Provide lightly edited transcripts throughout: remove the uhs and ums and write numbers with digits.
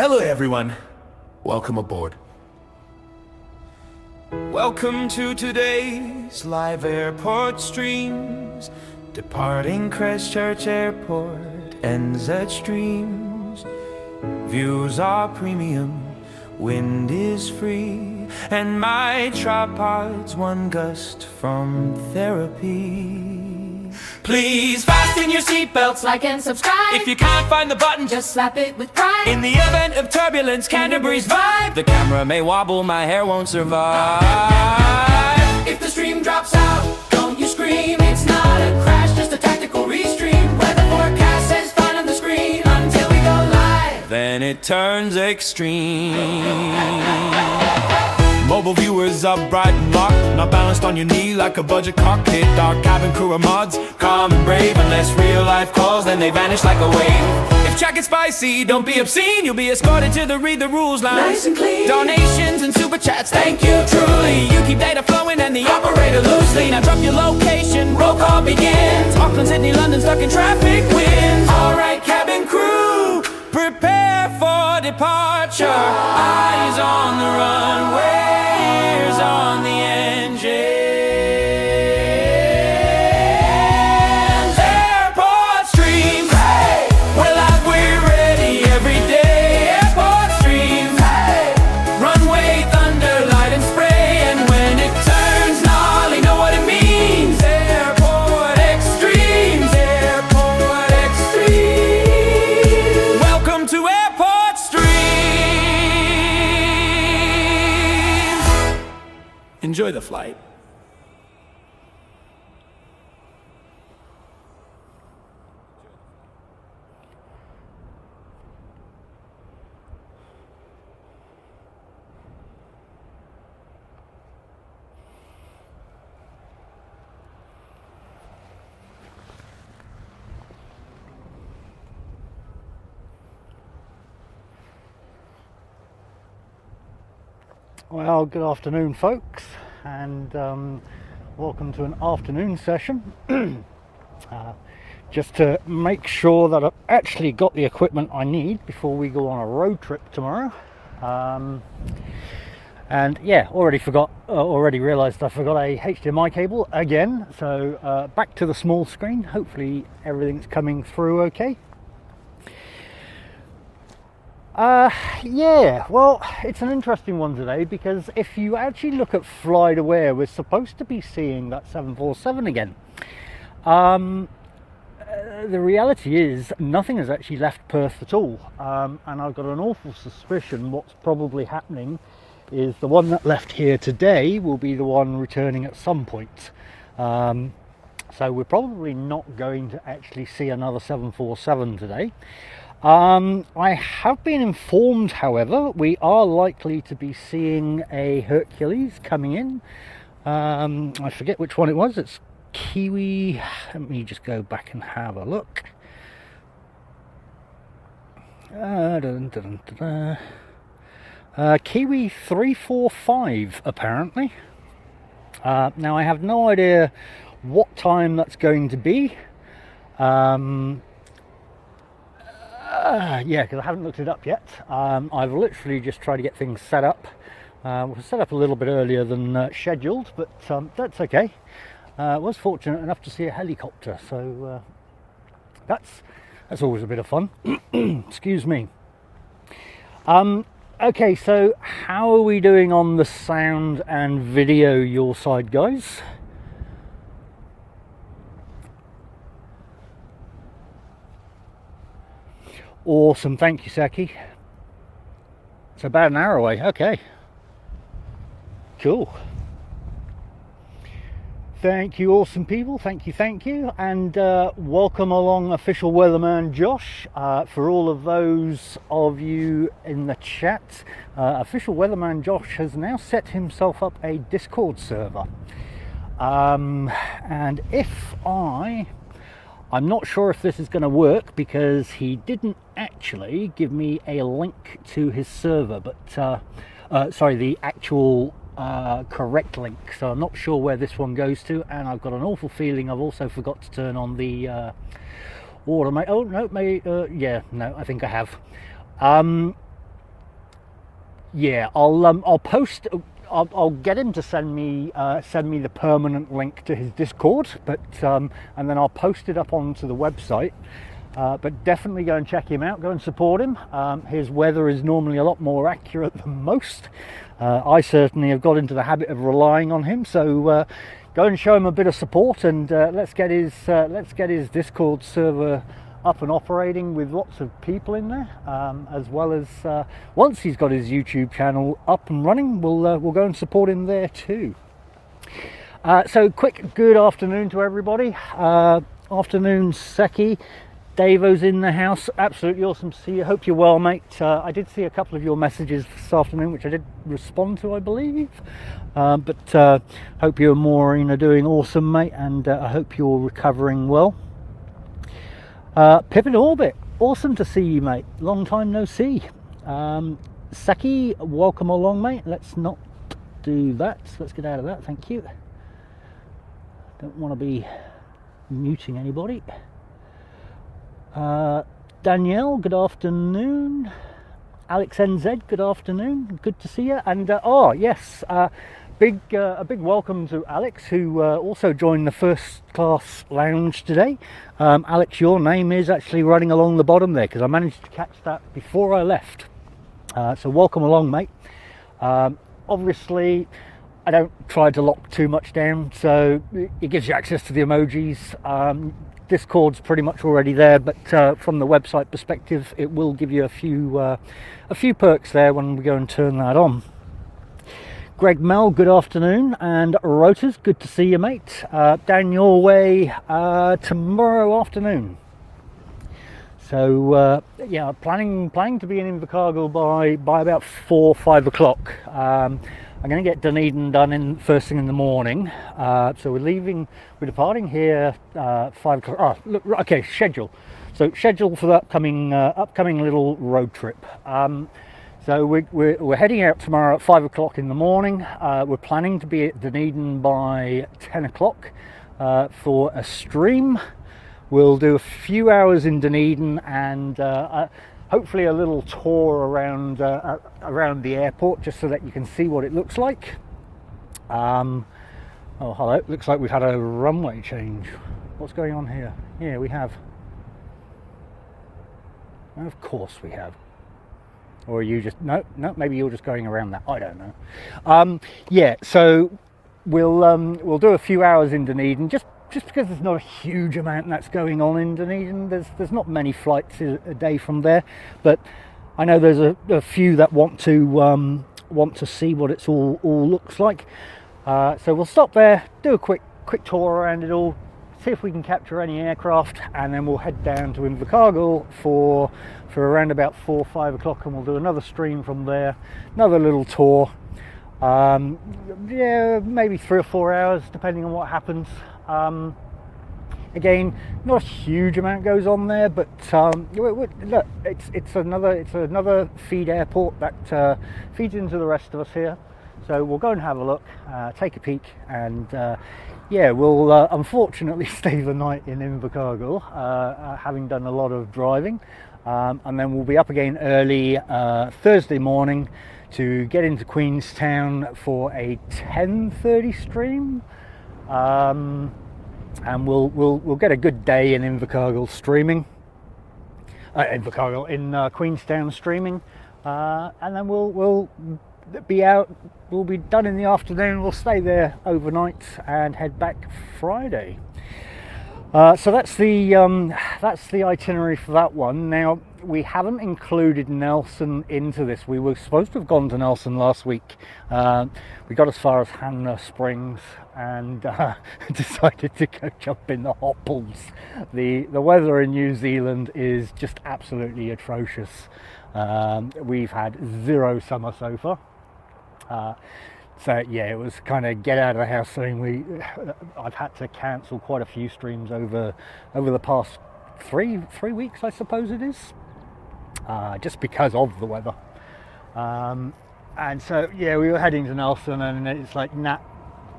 Hello everyone. Welcome aboard. Welcome to today's live airport streams. Departing Christchurch Airport, NZ streams. Views are premium, wind is free, and my tripod's one gust from therapy. Please fasten your seatbelts, Like and subscribe. if you can't find the button, Just slap it with pride. in the event of turbulence, Canterbury's vibe. The camera may wobble, my hair won't survive. If the stream drops out, don't you scream. It's not a crash, just a tactical restream. Weather forecast says fine on the screen until we go live. Then it turns extreme. Mobile viewers up bright and locked, not balanced on your knee like a budget cockpit. Dark cabin crew are mods, calm and brave. Unless real life calls, then they vanish like a wave. If chat gets spicy, don't be obscene. You'll be escorted to the read the rules line. Nice and clean. Donations and super chats, thank you truly. You keep data flowing and the operator loosely. Now drop your location, roll call begins. Auckland, Sydney, London, stuck in traffic winds. Alright cabin crew, prepare for departure. Eyes on the runway, ears on the engine. Airport streams, hey, we're live, we're ready every day. Airport streams, hey, runway thunder, light and spray, and when it turns gnarly, know what it means. Airport extremes, airport extremes. Welcome to Airport Streams. Enjoy the flight. Well, good afternoon folks, and welcome to an afternoon session. Just to make sure that I've actually got the equipment I need before we go on a road trip tomorrow. And yeah, already realized I forgot a HDMI cable again, so back to the small screen. Hopefully everything's coming through okay. Yeah, well, it's an interesting one today, because if you actually look at FlightAware, we're supposed to be seeing that 747 again. The reality is nothing has actually left Perth at all, and I've got an awful suspicion what's probably happening is the one that left here today will be the one returning at some point. So we're probably not going to actually see another 747 today. I have been informed, however, we are likely to be seeing a Hercules coming in. I forget which one it was. It's Kiwi. Let me just go back and have a look. Kiwi 345 apparently. Now I have no idea what time that's going to be. Yeah, because I haven't looked it up yet. I've literally just tried to get things set up. We'll set up a little bit earlier than scheduled, but that's okay. I was fortunate enough to see a helicopter, so that's always a bit of fun. Excuse me. Okay, so how are we doing on the sound and video your side, guys? Awesome, thank you, Saki. It's about an hour away. Okay, cool. Thank you, awesome people. Thank you, and welcome along, official weatherman Josh. For all of those of you in the chat, official weatherman Josh has now set himself up a Discord server, and if I'm not sure if this is going to work, because he didn't actually give me a link to his server, but sorry, the actual correct link, so I'm not sure where this one goes to, and I've got an awful feeling I've also forgot to turn on the automate. Oh no, yeah, no, I think I have. Yeah, I'll post. I'll get him to send me the permanent link to his Discord, but and then I'll post it up onto the website. But definitely go and check him out. Go and support him. His weather is normally a lot more accurate than most. I certainly have got into the habit of relying on him. So go and show him a bit of support, and let's get his Discord server up and operating with lots of people in there, as well as once he's got his YouTube channel up and running, we'll go and support him there too. So quick good afternoon to everybody. Afternoon, Seki. Davo's in the house. Absolutely awesome to see you. Hope you're well, mate. I did see a couple of your messages this afternoon, which I did respond to, I believe. But hope you and Maureen are doing awesome, mate, and I hope you're recovering well. Pip in orbit, awesome to see you, mate. Long time no see. Seki, welcome along, mate. Let's not do that. Let's get out of that, thank you. Don't want to be muting anybody. Danielle, good afternoon. Alex NZ, good afternoon. Good to see you. And oh yes, a big welcome to Alex, who also joined the first class lounge today. Alex, your name is actually running along the bottom there, because I managed to catch that before I left. So welcome along, mate. Obviously I don't try to lock too much down, so it gives you access to the emojis. Discord's pretty much already there, but from the website perspective, it will give you a few perks there when we go and turn that on. Greg Mel, good afternoon, and Rotors, good to see you, mate. Down your way tomorrow afternoon. So yeah, planning to be in Invercargill by about 4-5 o'clock. I'm going to get Dunedin done in first thing in the morning. So we're departing here 5 o'clock. Oh, look, okay, schedule. So schedule for the upcoming little road trip. So we're heading out tomorrow at 5 o'clock in the morning. We're planning to be at Dunedin by 10 o'clock for a stream. We'll do a few hours in Dunedin and hopefully a little tour around the airport, just so that you can see what it looks like. Oh, hello. Looks like we've had a runway change. What's going on here? Yeah, we have. Of course we have. Or are you just no? Maybe you're just going around that. I don't know. Yeah. So we'll do a few hours in Dunedin, just because there's not a huge amount that's going on in Dunedin. There's not many flights a day from there, but I know there's a few that want to see what it's all looks like. So we'll stop there, do a quick tour around it all, see if we can capture any aircraft, and then we'll head down to Invercargill for around about 4-5 o'clock, and we'll do another stream from there, another little tour. Yeah, maybe 3 or 4 hours depending on what happens. Again, not a huge amount goes on there, but look, it's another feed airport that feeds into the rest of us here. So we'll go and have a look, take a peek, and yeah, we'll unfortunately stay the night in Invercargill, having done a lot of driving, and then we'll be up again early Thursday morning to get into Queenstown for a 10:30 stream. And we'll get a good day in Invercargill streaming, in Queenstown streaming, and then we'll be out. We'll be done in the afternoon. We'll stay there overnight and head back Friday. So that's the itinerary for that one. Now, we haven't included Nelson into this. We were supposed to have gone to Nelson last week. We got as far as Hanna Springs and decided to go jump in the hot pools. The weather in New Zealand is just absolutely atrocious. We've had 0 summer so far. So yeah, it was kind of get out of the house thing. I've had to cancel quite a few streams over the past three weeks, I suppose it is, just because of the weather. And so yeah, we were heading to Nelson, and it's like, nah,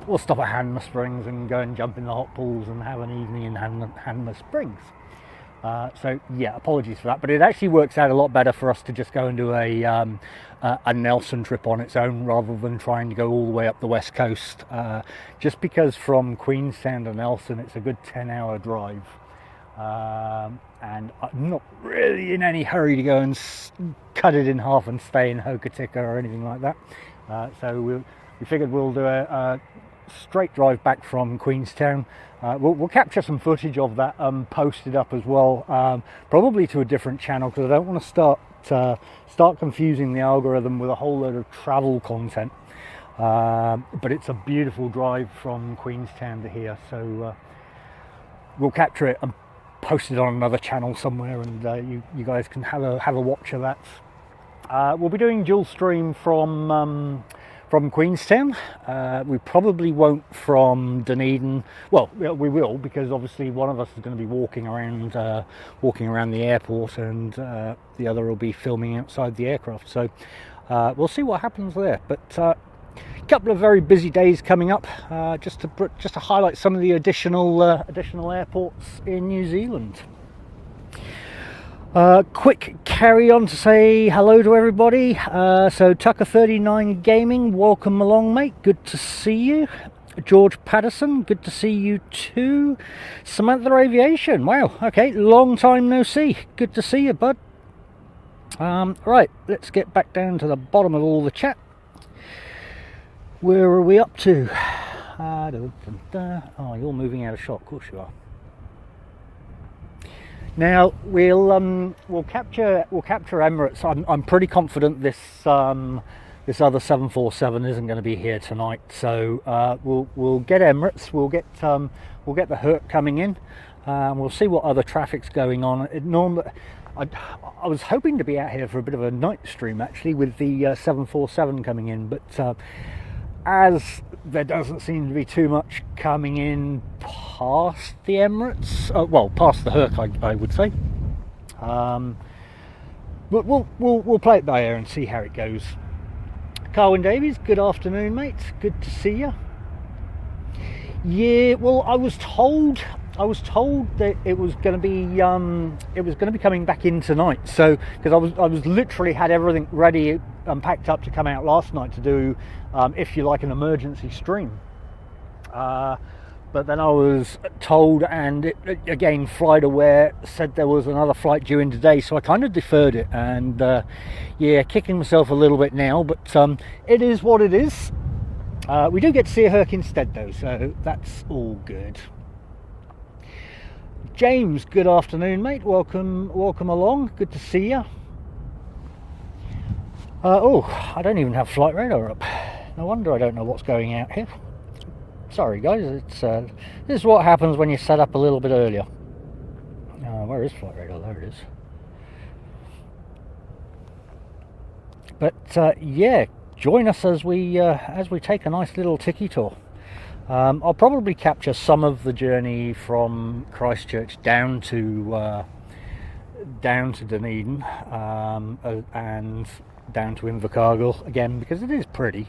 we'll stop at Hanna Springs and go and jump in the hot pools and have an evening in Hanna Springs. So yeah, apologies for that, but it actually works out a lot better for us to just go and do a Nelson trip on its own rather than trying to go all the way up the west coast, just because from Queenstown to Nelson it's a good 10-hour drive, and I'm not really in any hurry to go and cut it in half and stay in Hokitika or anything like that. So we figured we'll do a straight drive back from Queenstown. We'll capture some footage of that, posted up as well, probably to a different channel, because I don't want to start confusing the algorithm with a whole load of travel content. But it's a beautiful drive from Queenstown to here, so we'll capture it and post it on another channel somewhere, and you guys can have a watch of that. We'll be doing dual stream from Queenstown. We probably won't from Dunedin. Well, we will, because obviously one of us is going to be walking around the airport, and the other will be filming outside the aircraft. So we'll see what happens there. But a couple of very busy days coming up, just to highlight some of the additional airports in New Zealand. Quick carry on to say hello to everybody. So Tucker39 Gaming, welcome along, mate. Good to see you. George Patterson, good to see you too. Samantha Aviation, wow, okay, long time no see. Good to see you, bud. Right, let's get back down to the bottom of all the chat. Where are we up to? Oh, you're moving out of shot, of course you are. Now we'll capture Emirates. I'm pretty confident this other 747 isn't going to be here tonight. So we'll get Emirates. We'll get the Herc coming in. We'll see what other traffic's going on. I was hoping to be out here for a bit of a night stream actually with the 747 coming in, but as there doesn't seem to be too much coming in past the Emirates, well, past the Herc, I would say. But we'll play it by ear and see how it goes. Carwyn Davies, good afternoon, mate. Good to see you. Yeah, well, I was told that it was going to be coming back in tonight. So because I was literally had everything ready and packed up to come out last night to do, if you like, an emergency stream. But then I was told, and again, Flight Aware said there was another flight due in today, so I kind of deferred it. And yeah, kicking myself a little bit now, but it is what it is. We do get to see a Herc instead though, so that's all good. James, good afternoon, mate. Welcome along. Good to see you. Oh, I don't even have flight radar up. No wonder I don't know what's going out here. Sorry, guys. It's this is what happens when you set up a little bit earlier. Where is flight radar? There it is. But yeah, join us as we take a nice little tiki tour. I'll probably capture some of the journey from Christchurch down to Dunedin, and down to Invercargill again, because it is pretty.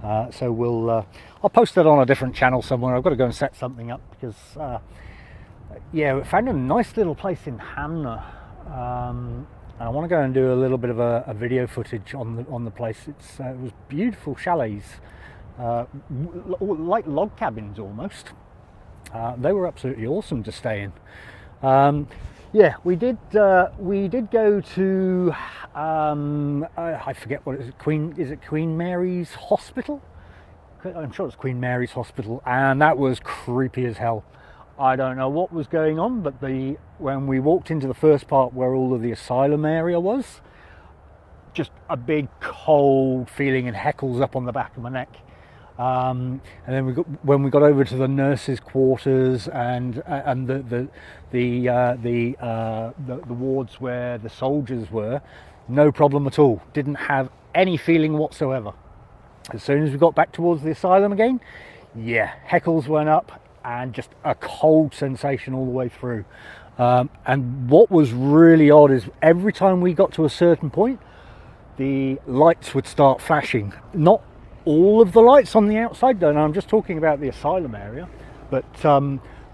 So I'll post that on a different channel somewhere. I've got to go and set something up because yeah, we found a nice little place in Hamner. I want to go and do a little bit of a video footage on the place. It was beautiful chalets. Like log cabins almost. They were absolutely awesome to stay in. Yeah, we did go to I forget what it is. Is it Queen Mary's Hospital? I'm sure it's Queen Mary's Hospital, and that was creepy as hell. I don't know what was going on, but when we walked into the first part where all of the asylum area was, just a big cold feeling and heckles up on the back of my neck. And then when we got over to the nurses' quarters and the wards where the soldiers were, no problem at all. Didn't have any feeling whatsoever. As soon as we got back towards the asylum again, yeah, heckles went up and just a cold sensation all the way through. And what was really odd is every time we got to a certain point, the lights would start flashing. Not all of the lights on the outside though, and I'm just talking about the asylum area, but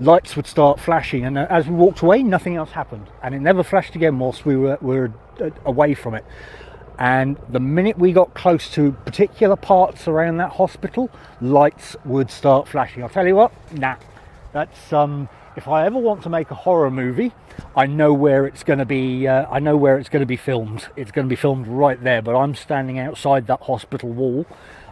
lights would start flashing, and as we walked away, nothing else happened, and it never flashed again whilst we were away from it. And the minute we got close to particular parts around that hospital, lights would start flashing. I'll tell you what, nah, that's if I ever want to make a horror movie, I know where it's going to be. I know where it's going to be filmed. It's going to be filmed right there. But I'm standing outside that hospital wall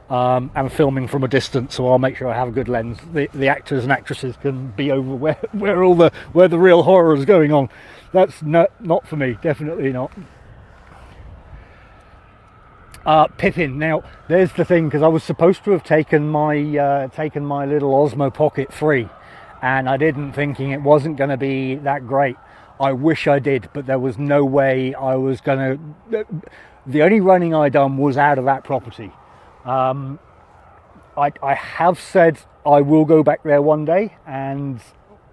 and filming from a distance, so I'll make sure I have a good lens. The actors and actresses can be over where the real horror is going on. That's not for me. Definitely not. Pippin. Now, there's the thing, because I was supposed to have taken my little Osmo Pocket 3. And I didn't, thinking it wasn't going to be that great. I wish I did, but there was no way I was going to... The only running I done was out of that property. I have said I will go back there one day, and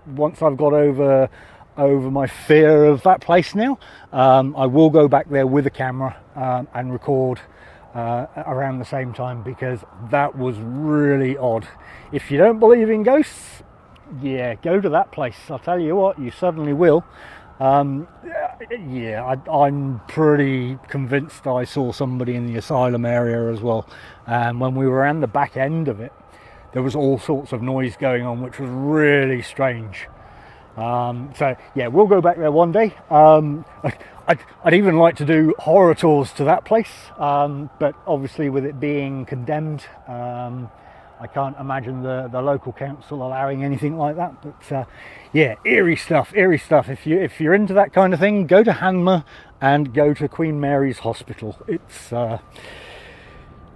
once I've got over my fear of that place now, I will go back there with a camera and record around the same time, because that was really odd. If you don't believe in ghosts, yeah, go to that place. I'll tell you what, you suddenly will. Yeah, I'm pretty convinced I saw somebody in the asylum area as well. And when we were around the back end of it, there was all sorts of noise going on, which was really strange. So yeah, we'll go back there one day. I'd even like to do horror tours to that place, but obviously with it being condemned, I can't imagine the local council allowing anything like that. But yeah, eerie stuff. If you're into that kind of thing, go to Hanmer and go to Queen Mary's Hospital. It's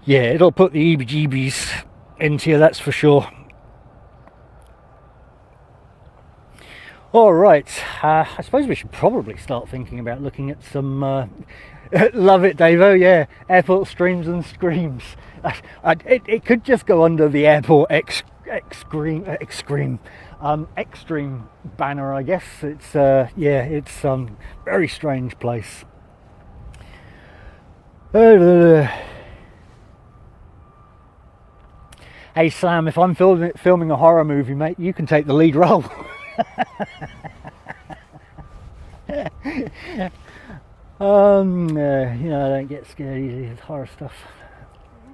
yeah, it'll put the heebie-jeebies into you, that's for sure. All right, I suppose we should probably start thinking about looking at some love it, Davo. Yeah, airport streams and screams. It could just go under the airport extreme banner, I guess. It's yeah, it's very strange place. Hey Sam, if I'm filming a horror movie, mate, you can take the lead role. You know, I don't get scared easily with horror stuff.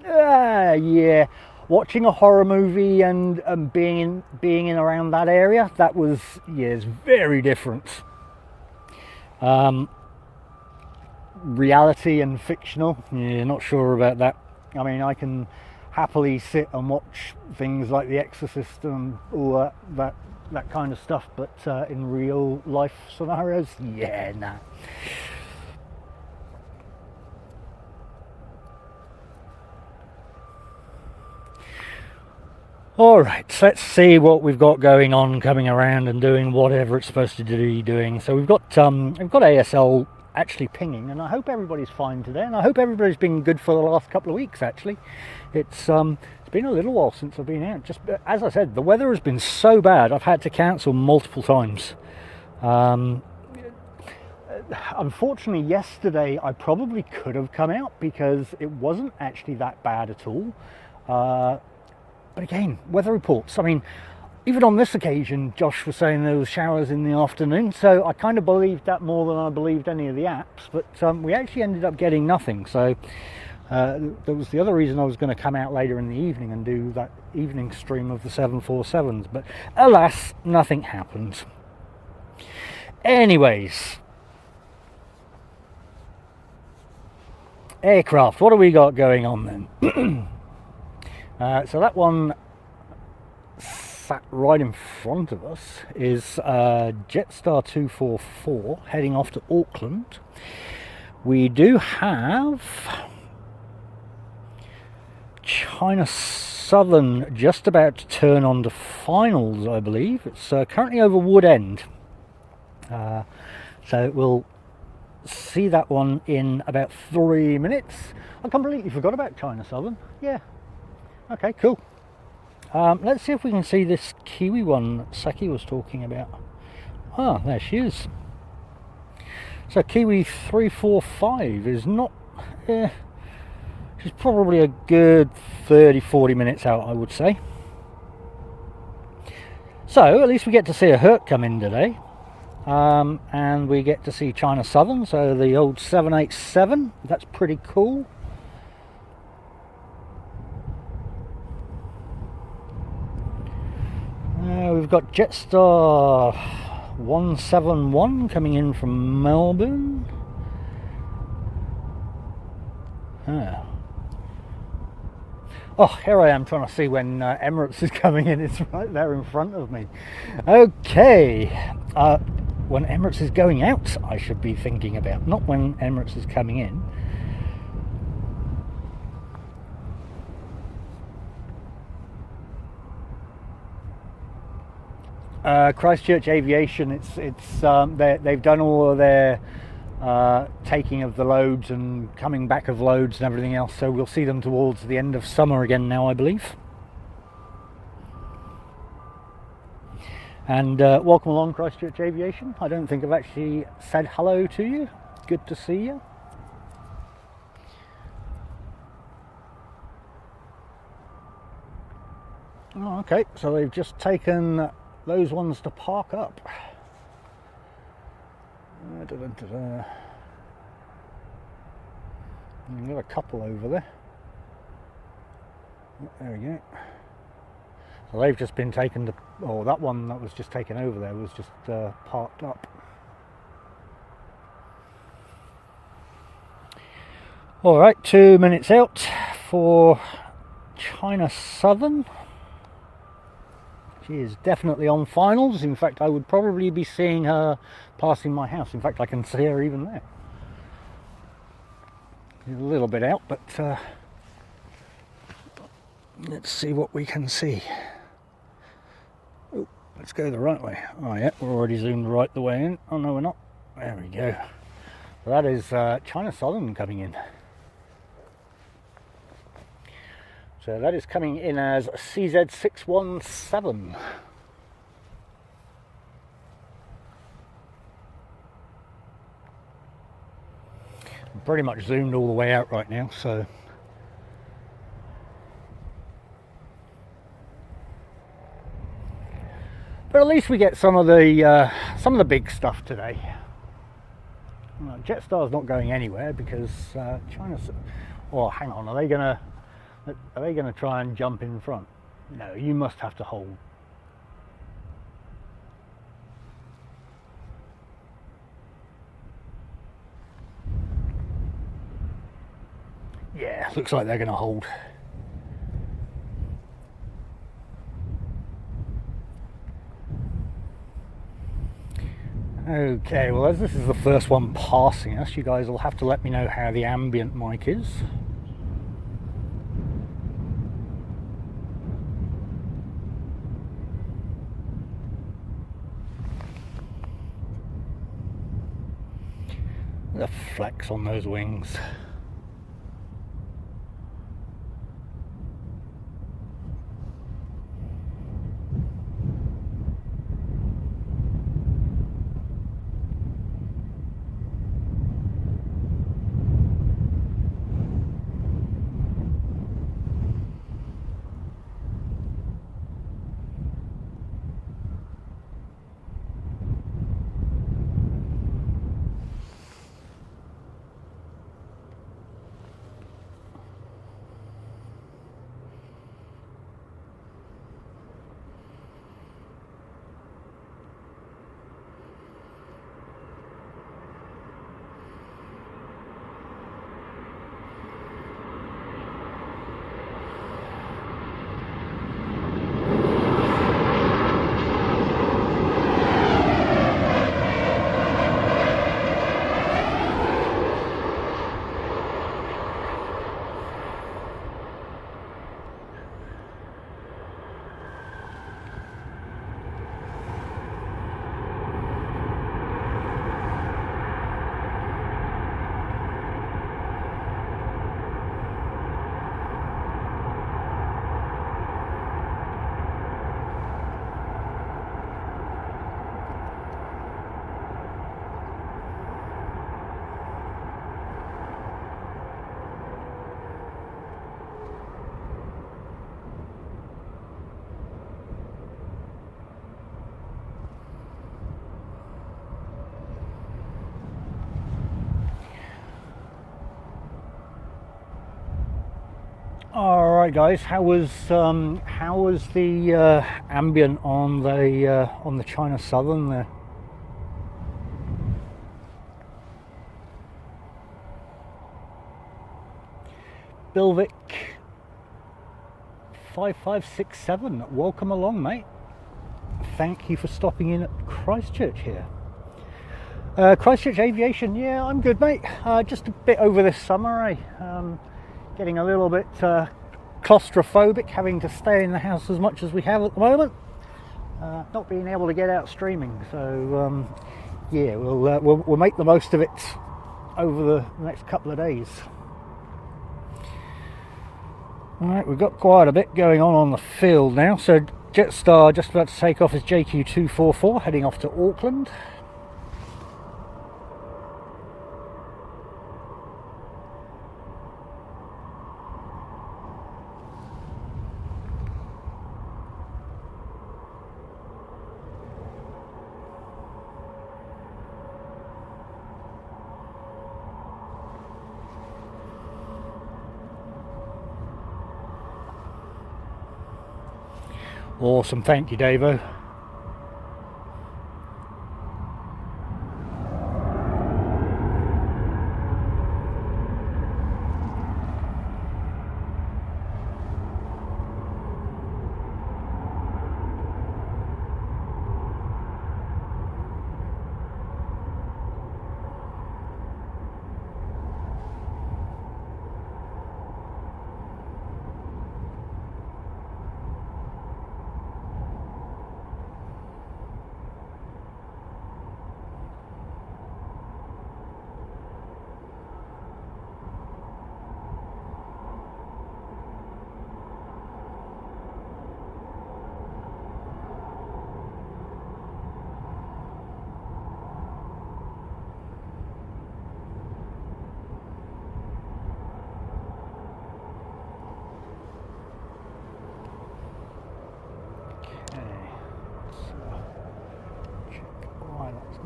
Yeah, watching a horror movie and being in around that area, that was, yeah, it's very different. Reality and fictional, yeah, not sure about that. I mean, I can happily sit and watch things like The Exorcist and all that kind of stuff, but in real life scenarios, yeah, nah. All right, so let's see what we've got going on, coming around and doing whatever it's supposed to be doing. So we've got ASL actually pinging, and I hope everybody's fine today, and I hope everybody's been good for the last couple of weeks. Actually, it's been a little while since I've been out. Just as I said, the weather has been so bad, I've had to cancel multiple times. Unfortunately, yesterday I probably could have come out because it wasn't actually that bad at all. But again, weather reports. I mean, even on this occasion, Josh was saying there was showers in the afternoon, so I kind of believed that more than I believed any of the apps. But we actually ended up getting nothing. So that was the other reason I was going to come out later in the evening and do that evening stream of the 747s. But alas, nothing happened. Anyways, aircraft. What do we got going on then? So that one sat right in front of us is Jetstar 244 heading off to Auckland. We do have China Southern just about to turn on to finals, I believe. It's currently over Wood End. So we'll see that one in about 3 minutes. I completely forgot about China Southern. Yeah. Okay, cool. Let's see if we can see this Kiwi one that Saki was talking about. Ah, there she is. So Kiwi 345 is not... she's probably a good 30-40 minutes out, I would say. So at least we get to see a Herc come in today, and we get to see China Southern, so the old 787. That's pretty cool. We've got Jetstar 171 coming in from Melbourne. Oh, here I am trying to see when Emirates is coming in. It's right there in front of me. Okay, when Emirates is going out, I should be thinking about, not when Emirates is coming in. Christchurch Aviation. They've done all of their taking of the loads and coming back of loads and everything else, so we'll see them towards the end of summer again now, I believe. And welcome along, Christchurch Aviation. I don't think I've actually said hello to you. Good to see you. Oh, okay, so they've just taken those ones to park up. We've got a couple over there. There we go. So they've just been taken to, or that one that was just taken over there was just parked up. Alright, 2 minutes out for China Southern. She is definitely on finals. In fact, I would probably be seeing her passing my house. In fact, I can see her even there. She's a little bit out, but let's see what we can see. Oh, let's go the right way. Oh yeah, we're already zoomed right the way in. Oh no, we're not. There we go. So that is China Southern coming in. So that is coming in as CZ617. I'm pretty much zoomed all the way out right now, so but at least we get some of the big stuff today. Jetstar's not going anywhere because China's. Oh, hang on, are they gonna try and jump in front? No, you must have to hold. Yeah, looks like they're going to hold. Okay, well, as this is the first one passing us, you guys will have to let me know how the ambient mic is. The flex on those wings. All right, guys. How was the ambient on the China Southern there? Bilvik 5567. Welcome along, mate. Thank you for stopping in at Christchurch here. Christchurch Aviation. Yeah, I'm good, mate. Just a bit over this summer, eh? Getting a little bit claustrophobic, having to stay in the house as much as we have at the moment, not being able to get out streaming. So yeah, we'll make the most of it over the next couple of days. All right, we've got quite a bit going on the field now. So Jetstar just about to take off as JQ244, heading off to Auckland. Awesome, thank you, Davo.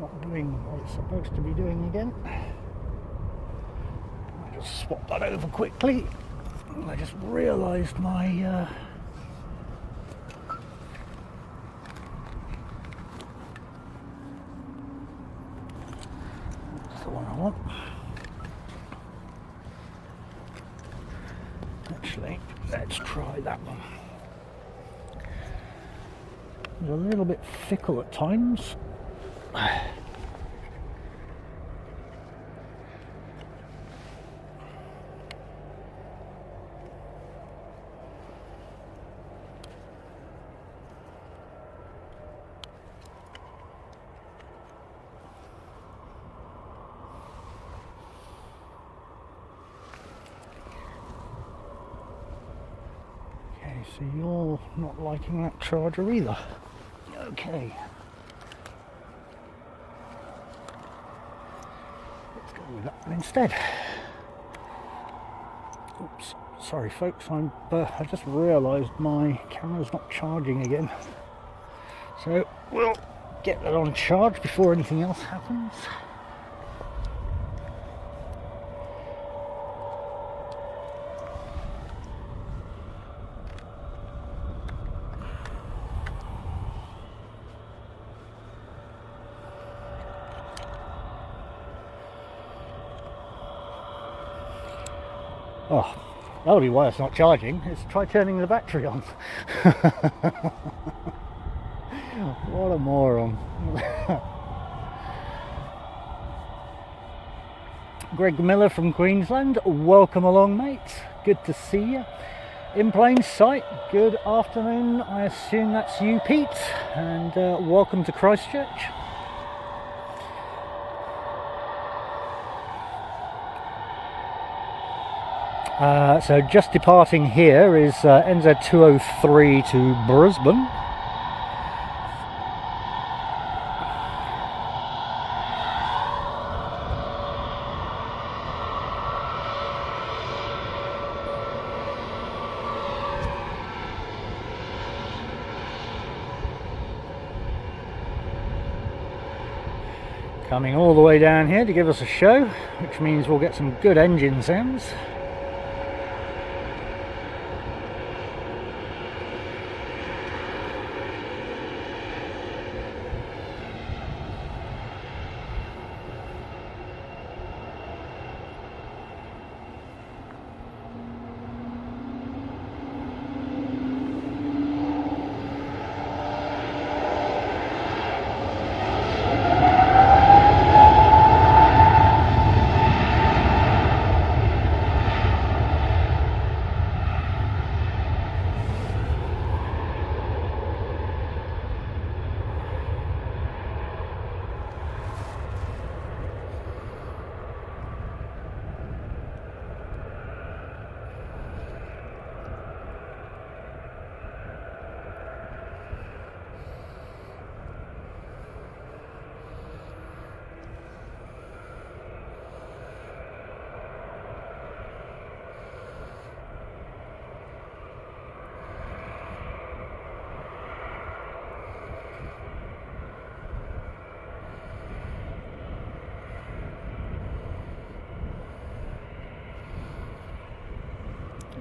Not doing what it's supposed to be doing again. I just swapped that over quickly. I just realised my that's the one I want. Actually, let's try that one. It's a little bit fickle at times. Okay, so you're not liking that charger either. Okay. With that one instead. Oops, sorry folks, I just realised my camera's not charging again, so we'll get that on charge before anything else happens. Oh, that'll be why it's not charging. Let's try turning the battery on. What a moron. Greg Miller from Queensland, welcome along, mate. Good to see you. In plain sight, good afternoon. I assume that's you, Pete, and welcome to Christchurch. So just departing here is NZ203 to Brisbane. Coming all the way down here to give us a show, which means we'll get some good engine sounds.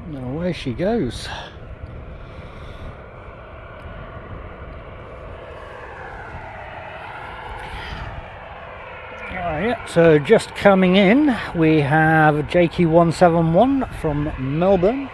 And away she goes. Yeah, so just coming in, we have JQ171 from Melbourne.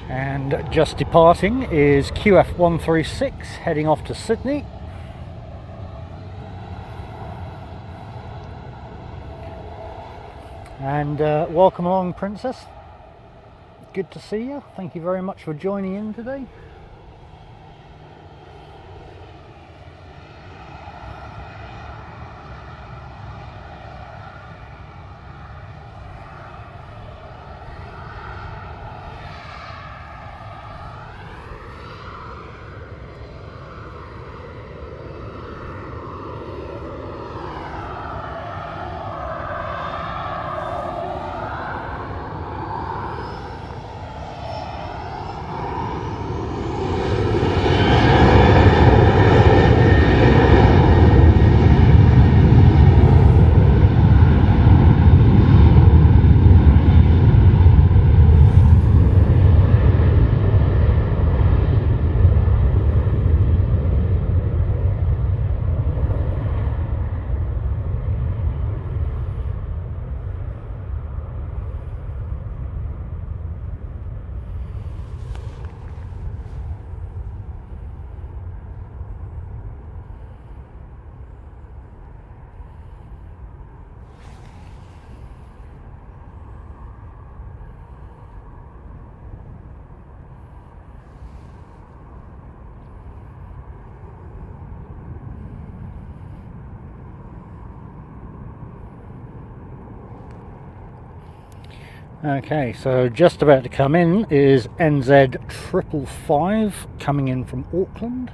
And just departing is QF136 heading off to Sydney. And welcome along, Princess. Good to see you. Thank you very much for joining in today. Okay, so just about to come in is NZ555 coming in from Auckland.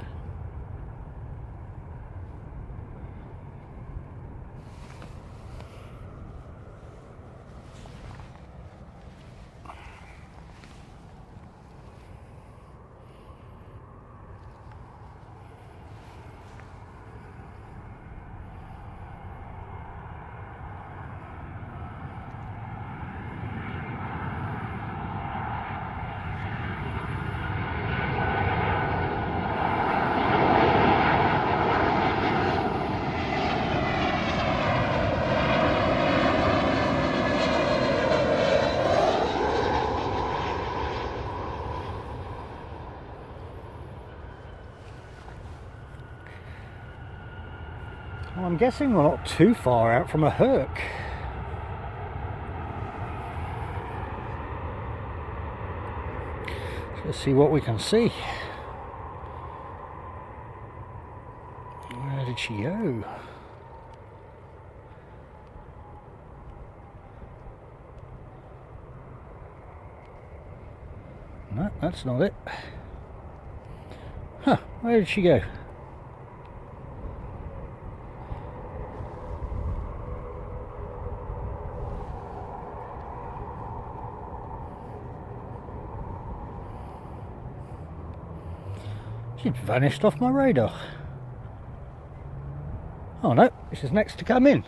Well, I'm guessing we're not too far out from a Herc. Let's see what we can see. Where did she go? No, that's not it. Huh, where did she go? She'd vanished off my radar. Oh no, this is next to come in.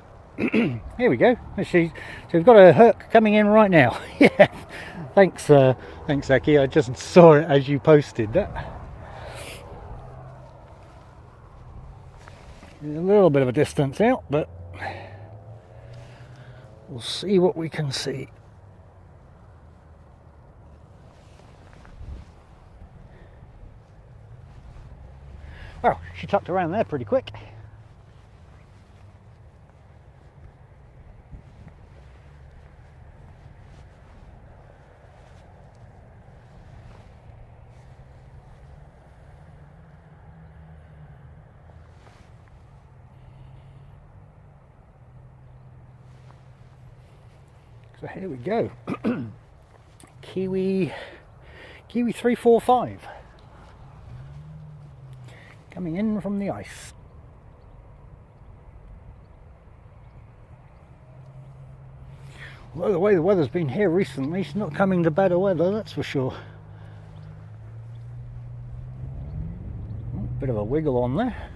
Here we go. So we've got a Herc coming in right now. Yeah. Thanks, Aki. I just saw it as you posted that. A little bit of a distance out, but we'll see what we can see. Well, she tucked around there pretty quick. So here we go. Kiwi 345 coming in from the ice. Although the way the weather's been here recently, it's not coming to better weather, that's for sure. Oh, bit of a wiggle on there.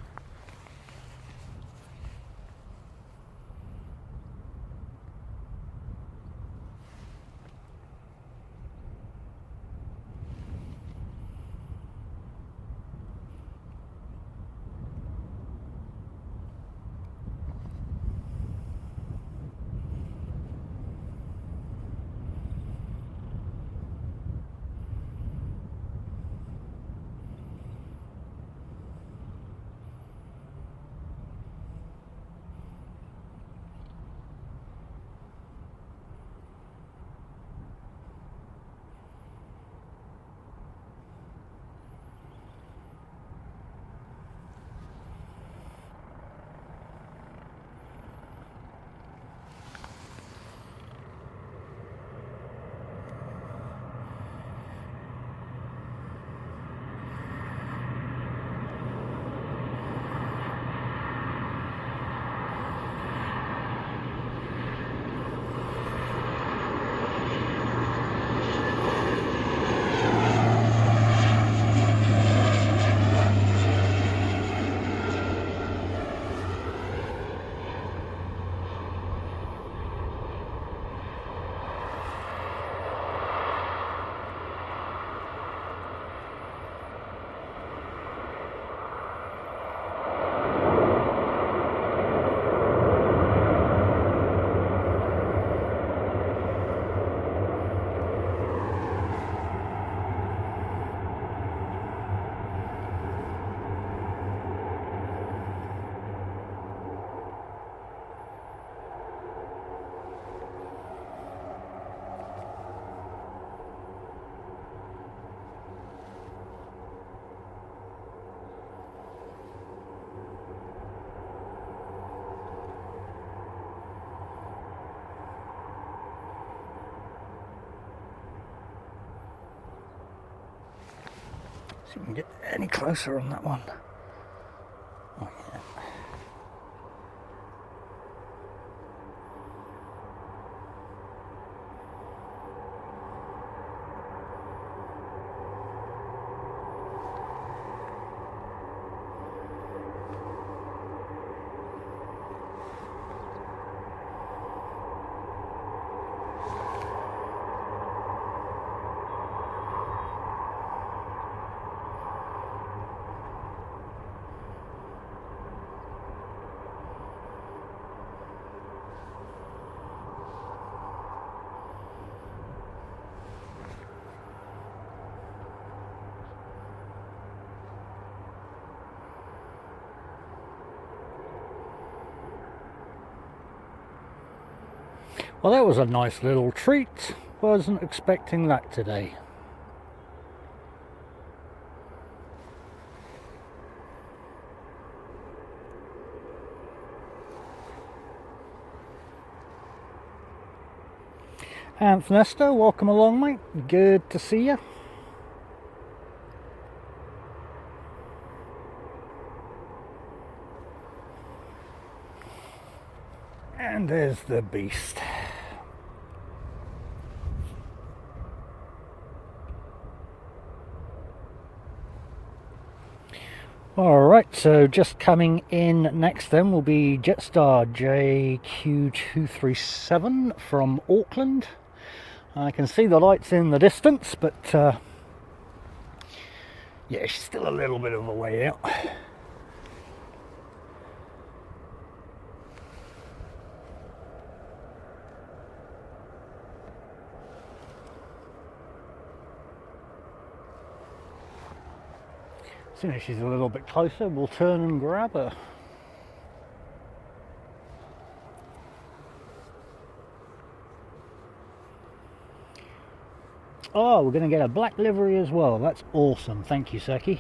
See if we can get any closer on that one. Oh, yeah. Well, that was a nice little treat. Wasn't expecting that today. Anthony, welcome along, mate. Good to see you. And there's the beast. Alright, so just coming in next then will be Jetstar JQ237 from Auckland. I can see the lights in the distance, but yeah, she's still a little bit of a way out. As soon as she's a little bit closer, we'll turn and grab her. Oh, we're going to get a black livery as well. That's awesome. Thank you, Seki.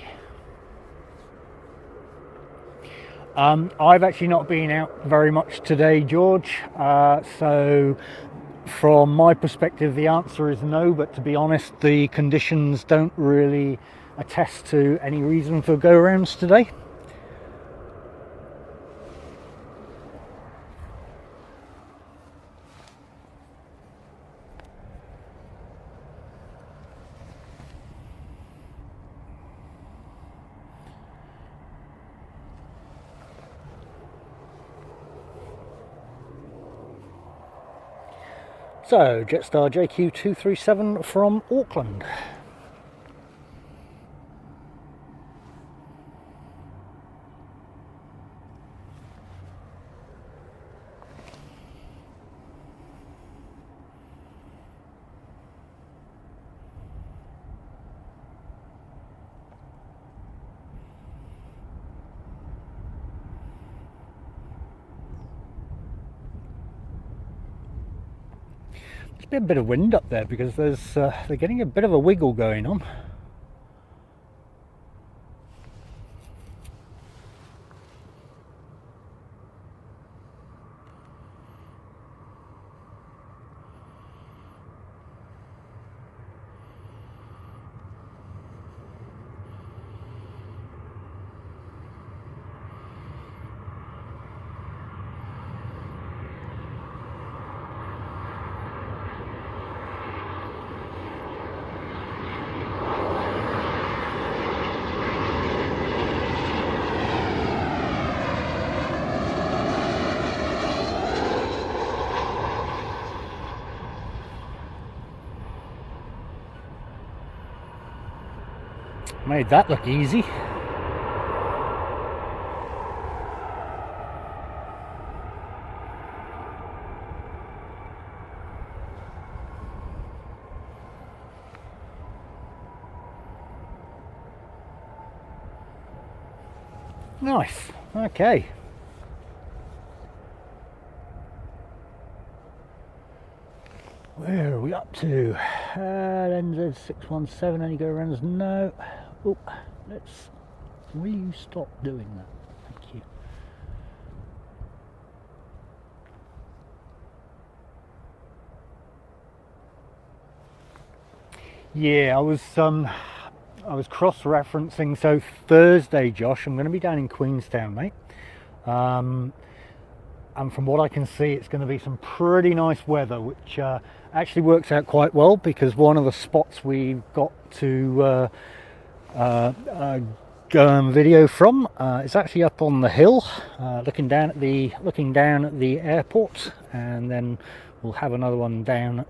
I've actually not been out very much today, George. So from my perspective, the answer is no. But to be honest, the conditions don't really attest to any reason for go-rounds today. So, Jetstar JQ237 from Auckland. There's a bit of wind up there because they're getting a bit of a wiggle going on. Made that look easy. Nice. Okay. Where are we up to? NZ617, any go rounds? No. Oh, will you stop doing that? Thank you. Yeah, I was cross-referencing. So Thursday, Josh, I'm going to be down in Queenstown, mate. And from what I can see, it's going to be some pretty nice weather, which actually works out quite well because one of the spots we've got to go and video from is actually up on the hill, looking down at the airport, and then we'll have another one down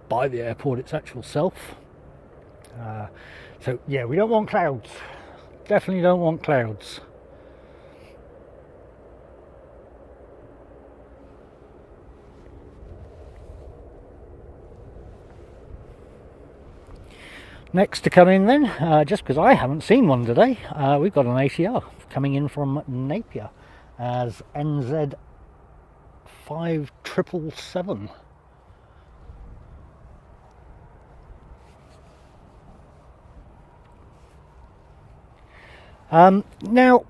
by the airport its actual self. So yeah, we don't want clouds. Definitely don't want clouds. Next to come in then, just because I haven't seen one today, we've got an ATR coming in from Napier as NZ 5777. Now,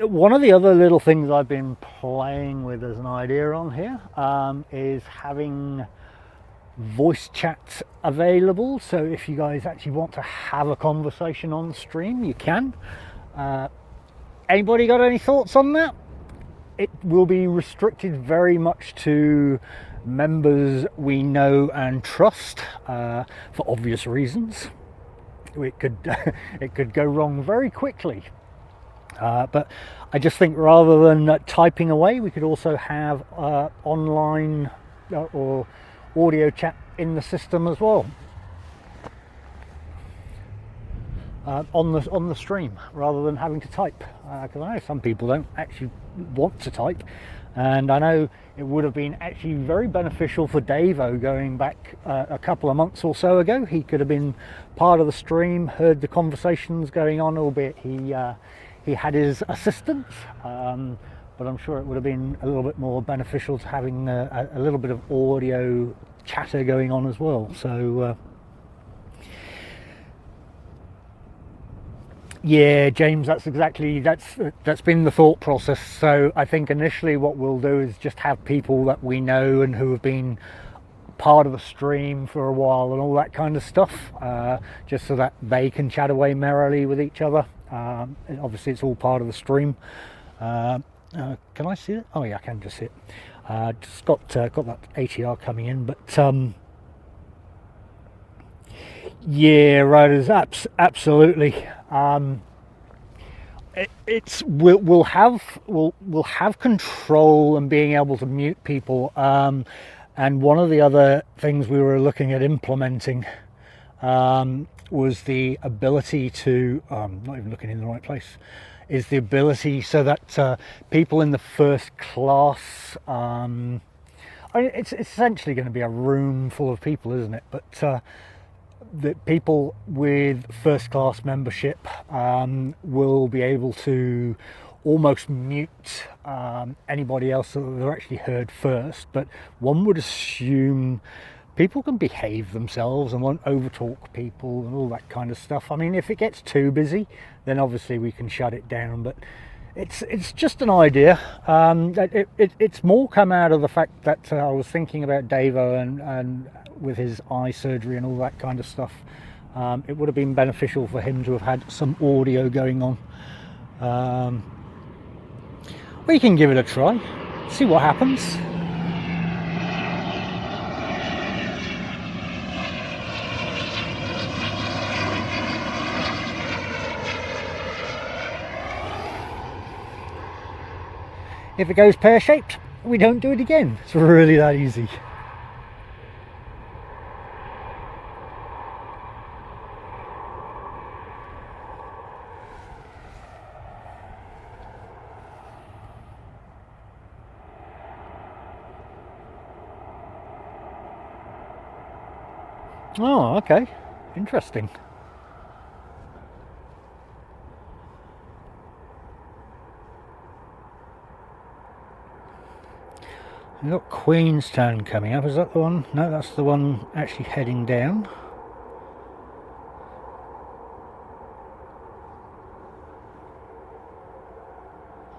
one of the other little things I've been playing with as an idea on here is having voice chat available, so if you guys actually want to have a conversation on stream, you can. Anybody got any thoughts on that? It will be restricted very much to members we know and trust, for obvious reasons. It could go wrong very quickly, but I just think rather than typing away, we could also have online or audio chat in the system as well. on the stream rather than having to type, because I know some people don't actually want to type, and I know it would have been actually very beneficial for Davo going back a couple of months or so ago. He could have been part of the stream, heard the conversations going on, albeit he had his assistants, but I'm sure it would have been a little bit more beneficial to having a little bit of audio chatter going on as well. So yeah, James, that's been the thought process. So I think initially what we'll do is just have people that we know and who have been part of the stream for a while and all that kind of stuff, just so that they can chat away merrily with each other. Obviously it's all part of the stream. Can I see it? Oh yeah, I can just see it. Just got that ATR coming in, but yeah, riders, absolutely. We'll have control and being able to mute people. And one of the other things we were looking at implementing was the ability to, not even looking in the right place, is the ability so that people in the first class, it's essentially going to be a room full of people, isn't it? But that people with first class membership will be able to almost mute anybody else that they're actually heard first. But one would assume people can behave themselves and won't overtalk people and all that kind of stuff. I mean, if it gets too busy, then obviously we can shut it down, but it's just an idea. It's more come out of the fact that I was thinking about Davo and with his eye surgery and all that kind of stuff. It would have been beneficial for him to have had some audio going on. We can give it a try, see what happens. If it goes pear-shaped, we don't do it again. It's really that easy. Oh, okay. Interesting. We've got Queenstown coming up. Is that the one? No, that's the one actually heading down.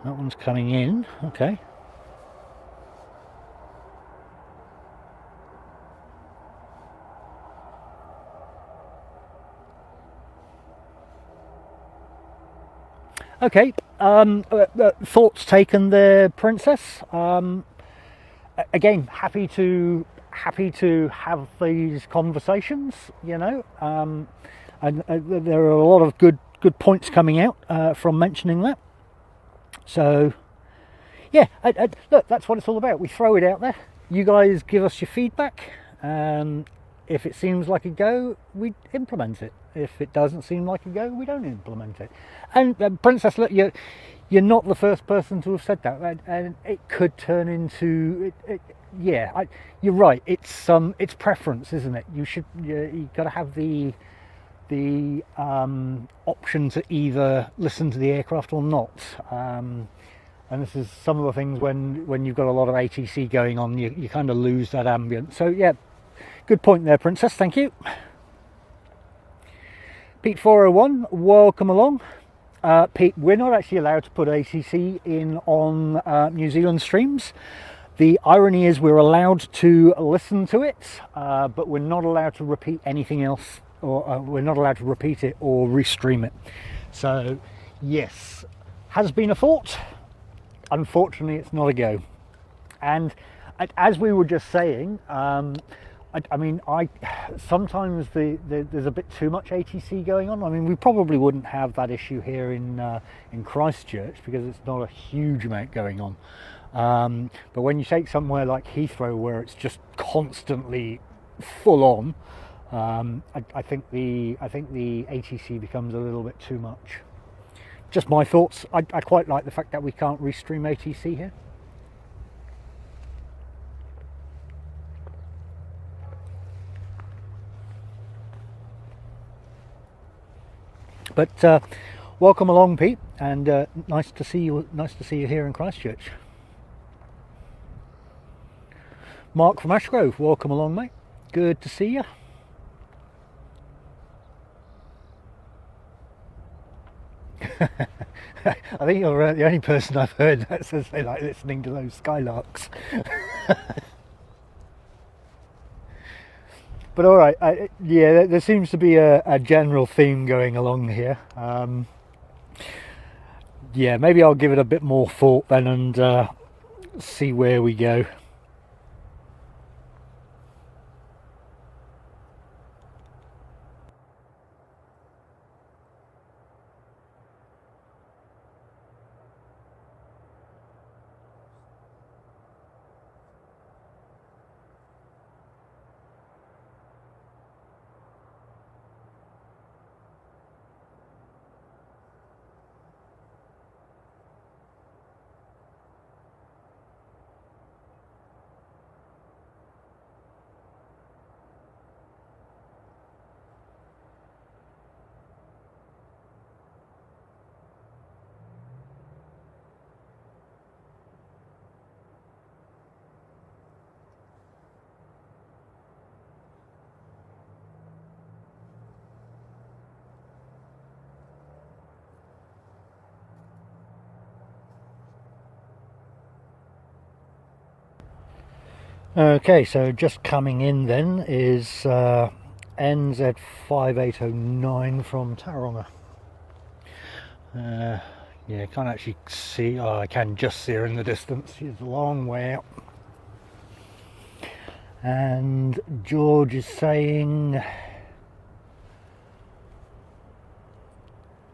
That one's coming in. Okay. Okay. Thoughts taken there, Princess. Again, happy to have these conversations, you know, and there are a lot of good points coming out from mentioning that. So yeah, look, that's what it's all about. We throw it out there, you guys give us your feedback, if it seems like a go, we implement it. If it doesn't seem like a go, we don't implement it. And Princess, look, you're not the first person to have said that, and it could turn into yeah. You're right. It's preference, isn't it? You got to have the option to either listen to the aircraft or not. And this is some of the things when you've got a lot of ATC going on, you kind of lose that ambience. So yeah, good point there, Princess. Thank you. Pete 401, welcome along. Pete, we're not actually allowed to put ATC in on New Zealand streams. The irony is we're allowed to listen to it, but we're not allowed to repeat anything else, or we're not allowed to repeat it or restream it. So yes, has been a thought. Unfortunately, it's not a go. And as we were just saying, I mean, sometimes there's a bit too much ATC going on. I mean, we probably wouldn't have that issue here in Christchurch because it's not a huge amount going on. But when you take somewhere like Heathrow, where it's just constantly full on, I think the ATC becomes a little bit too much. Just my thoughts. I quite like the fact that we can't restream ATC here. But welcome along, Pete, and nice to see you. Nice to see you here in Christchurch. Mark from Ashgrove, welcome along, mate. Good to see you. I think you're the only person I've heard that says they like listening to those skylarks. But all right, yeah, there seems to be a general theme going along here. Yeah, maybe I'll give it a bit more thought then and see where we go. Okay, so just coming in then is NZ5809 from Tauranga. Yeah, can't actually see. Oh, I can just see her in the distance. She's a long way out. And George is saying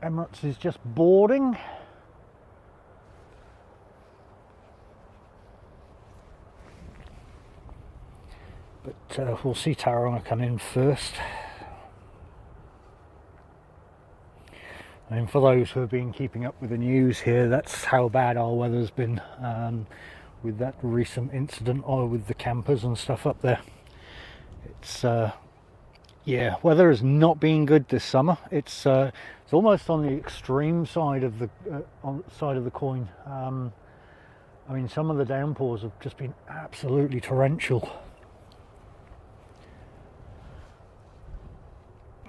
Emirates is just boarding. But we'll see Tauranga come in first. And for those who have been keeping up with the news here, that's how bad our weather's been with that recent incident with the campers and stuff up there. It's yeah, weather has not been good this summer. It's almost on the extreme side of the coin. I mean, some of the downpours have just been absolutely torrential.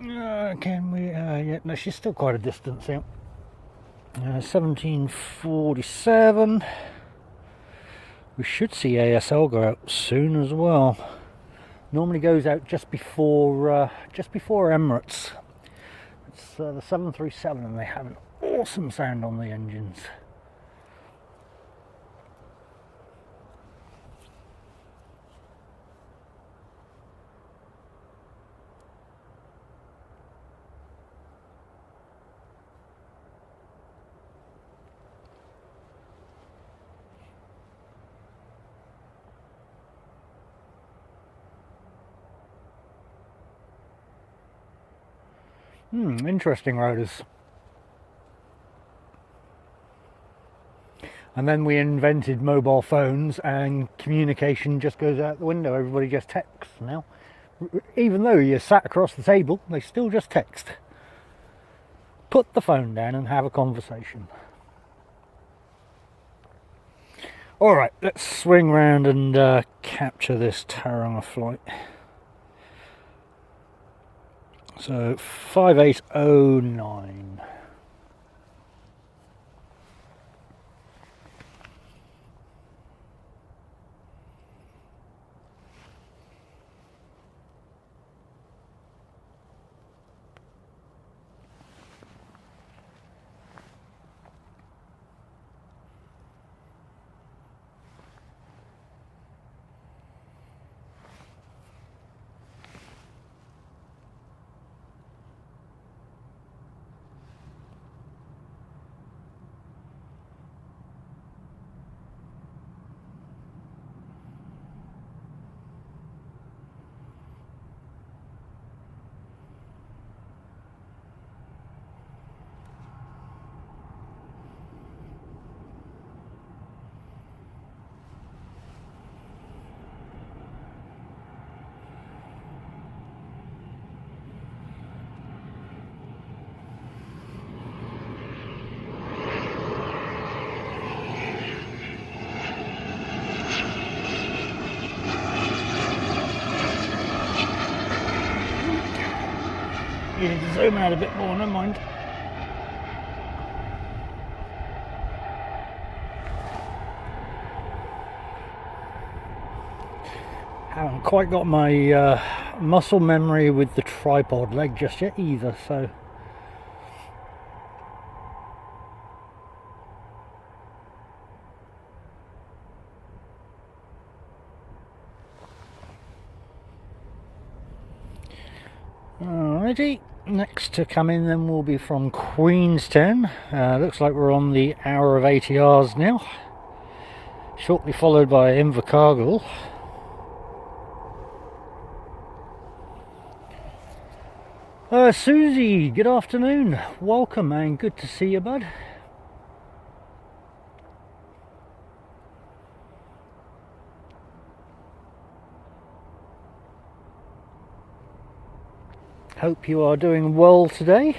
Can we? Yeah, no, she's still quite a distance out. 1747. We should see ASL go out soon as well. Normally goes out just before Emirates. It's the 737, and they have an awesome sound on the engines. Interesting rotors. And then we invented mobile phones and communication just goes out the window. Everybody just texts now. Even though you're sat across the table, they still just text. Put the phone down and have a conversation. Alright, let's swing round and capture this Tauranga flight. So 5809. You need to zoom out a bit more, never mind. Haven't quite got my muscle memory with the tripod leg just yet either, so alrighty, next to come in then will be from Queenstown. Looks like we're on the hour of ATRs now, shortly followed by Invercargill. Susie, good afternoon, welcome and good to see you, bud. Hope you are doing well today.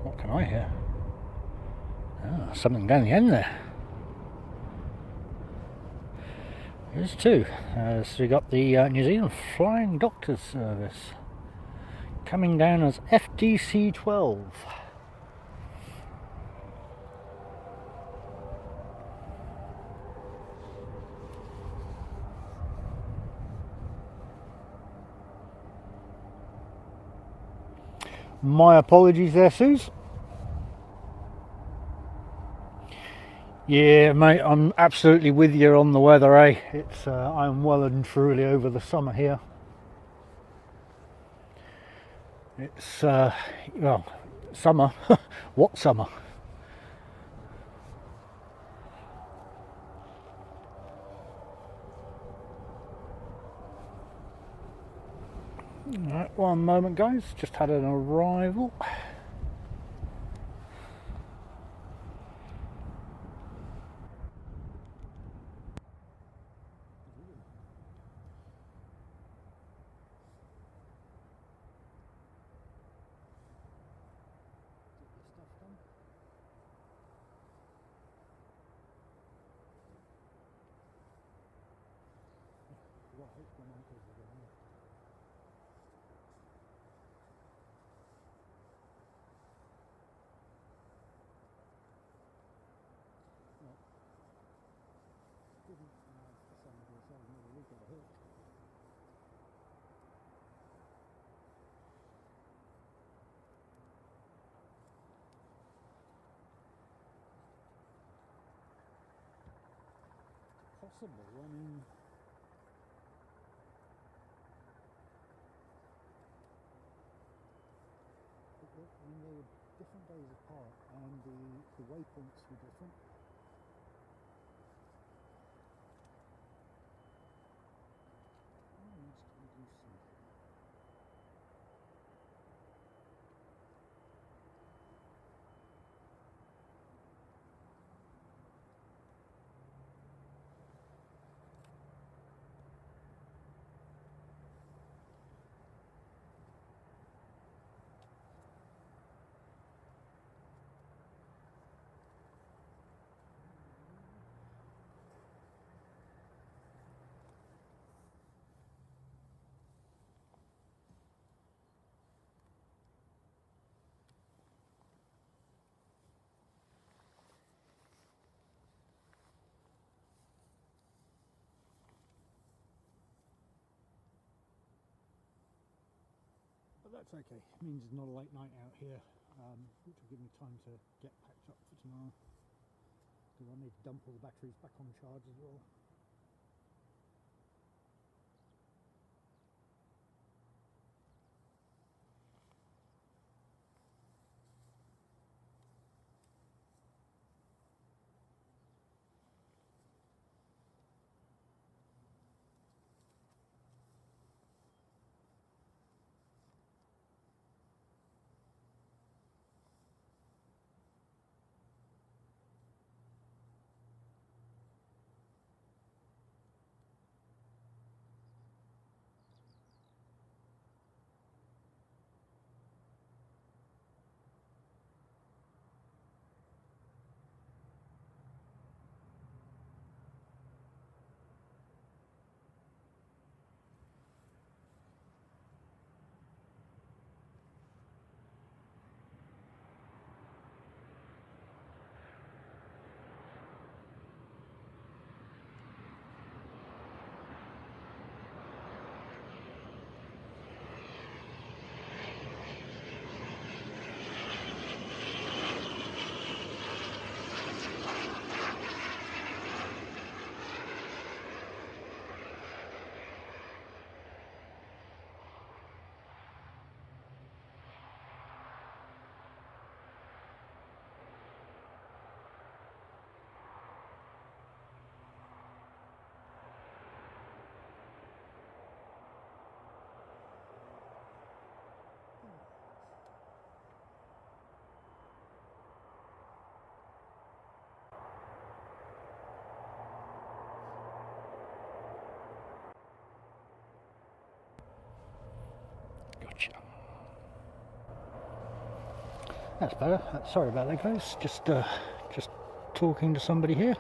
What can I hear? Oh, something down the end there. There's two. So we got the New Zealand Flying Doctors Service coming down as FDC 12. My apologies there, Suze. Yeah, mate, I'm absolutely with you on the weather, eh? It's I'm well and truly over the summer here. It's well, summer. What summer? Alright, one moment guys, just had an arrival. Possible, I mean, they were different days apart and the waypoints were different. But that's okay, it means it's not a late night out here, which will give me time to get packed up for tomorrow. Because I need to dump all the batteries back on charge as well. That's better. Sorry about that, guys. Just talking to somebody here.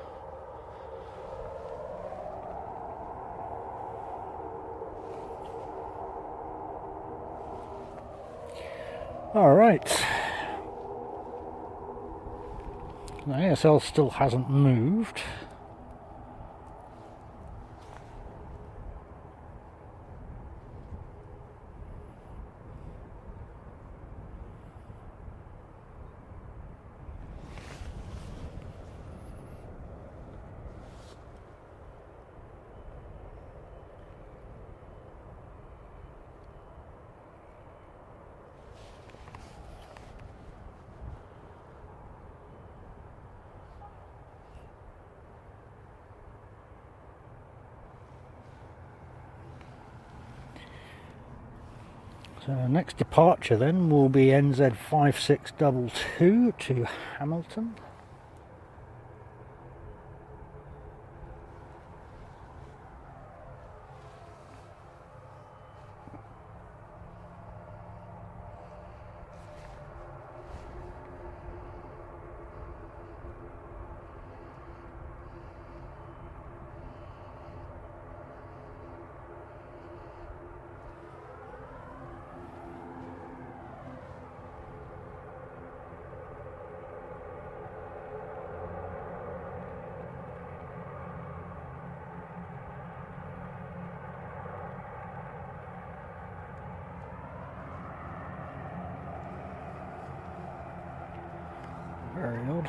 All right. The ASL still hasn't moved. So next departure then will be NZ5622 to Hamilton. Very odd.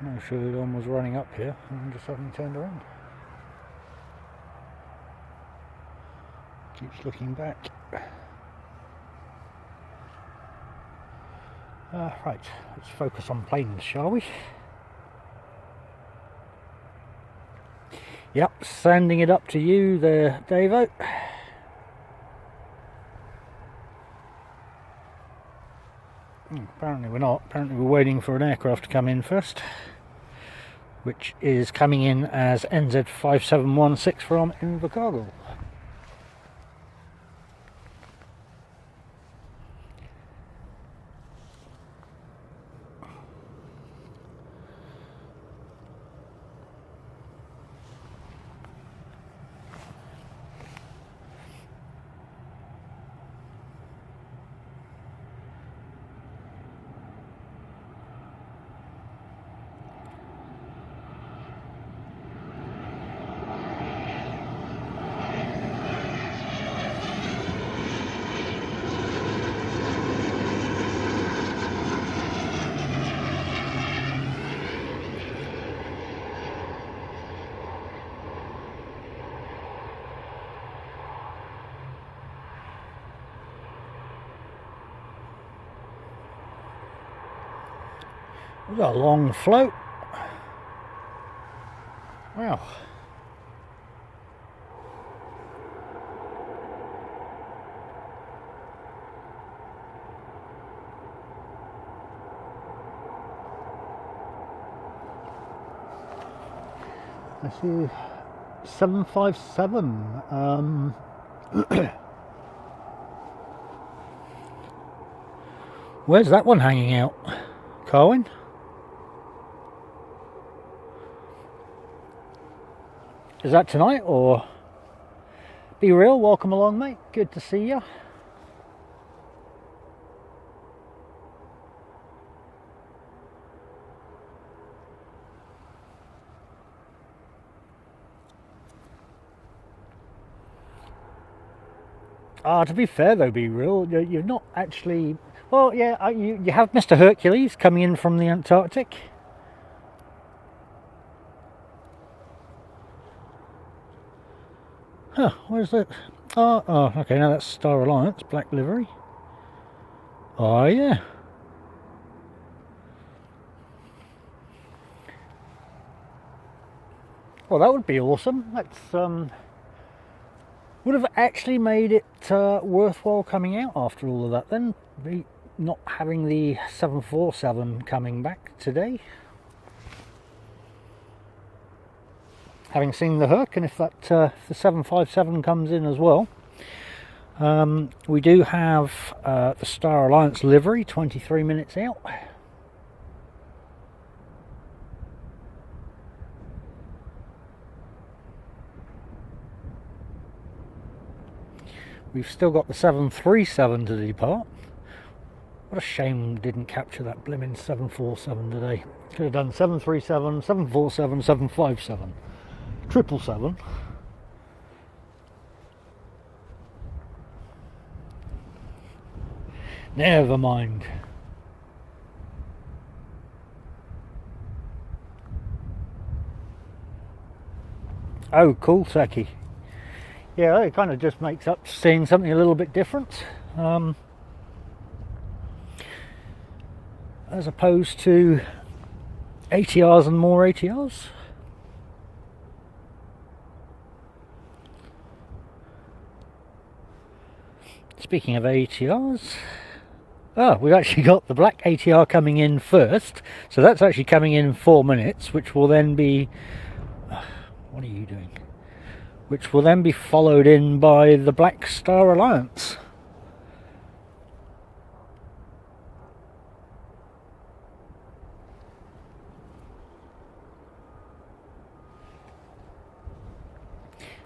No sure one was running up here and just suddenly turned around. Keeps looking back. Right, let's focus on planes, shall we? Yep, sending it up to you there, Davo. Apparently we're not. Apparently we're waiting for an aircraft to come in first, which is coming in as NZ5716 from Invercargill. We've got a long float. Wow. I see 757. Where's that one hanging out, Carwin? Is that tonight or? Be real, welcome along, mate. Good to see you. To be fair though, Be real, you're not actually. Well, yeah, you have Mr. Hercules coming in from the Antarctic. Huh, where's that? Oh, okay, now that's Star Alliance, black livery. Oh, yeah. Well, that would be awesome. That's, would have actually made it worthwhile coming out after all of that then. Not having the 747 coming back today. Having seen the Herc, and if that the 757 comes in as well, We do have the Star Alliance livery 23 minutes out. We've still got the 737 to depart. What a shame we didn't capture that blimmin' 747 today. Could have done 737, 747, 757, 777. Never mind. Oh, cool, Seki. Yeah, it kind of just makes up seeing something a little bit different, as opposed to ATRs and more ATRs. Speaking of ATRs, we've actually got the black ATR coming in first, so that's actually coming in 4 minutes, which will then be... what are you doing? Which will then be followed in by the Black Star Alliance.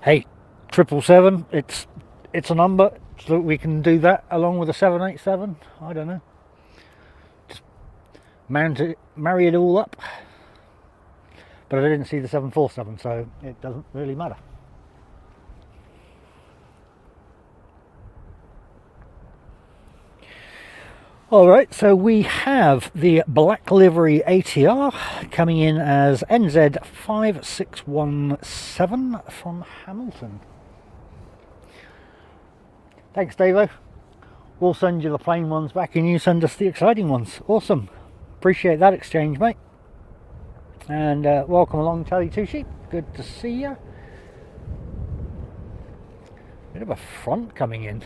Hey, 777, it's a number, so we can do that along with a 787. I don't know. Just marry it all up. But I didn't see the 747, so it doesn't really matter. Alright, so we have the black livery ATR coming in as NZ5617 from Hamilton. Thanks, Davo. We'll send you the plain ones back and you send us the exciting ones. Awesome. Appreciate that exchange, mate. And welcome along, Tally Two Sheep. Good to see you. Bit of a front coming in.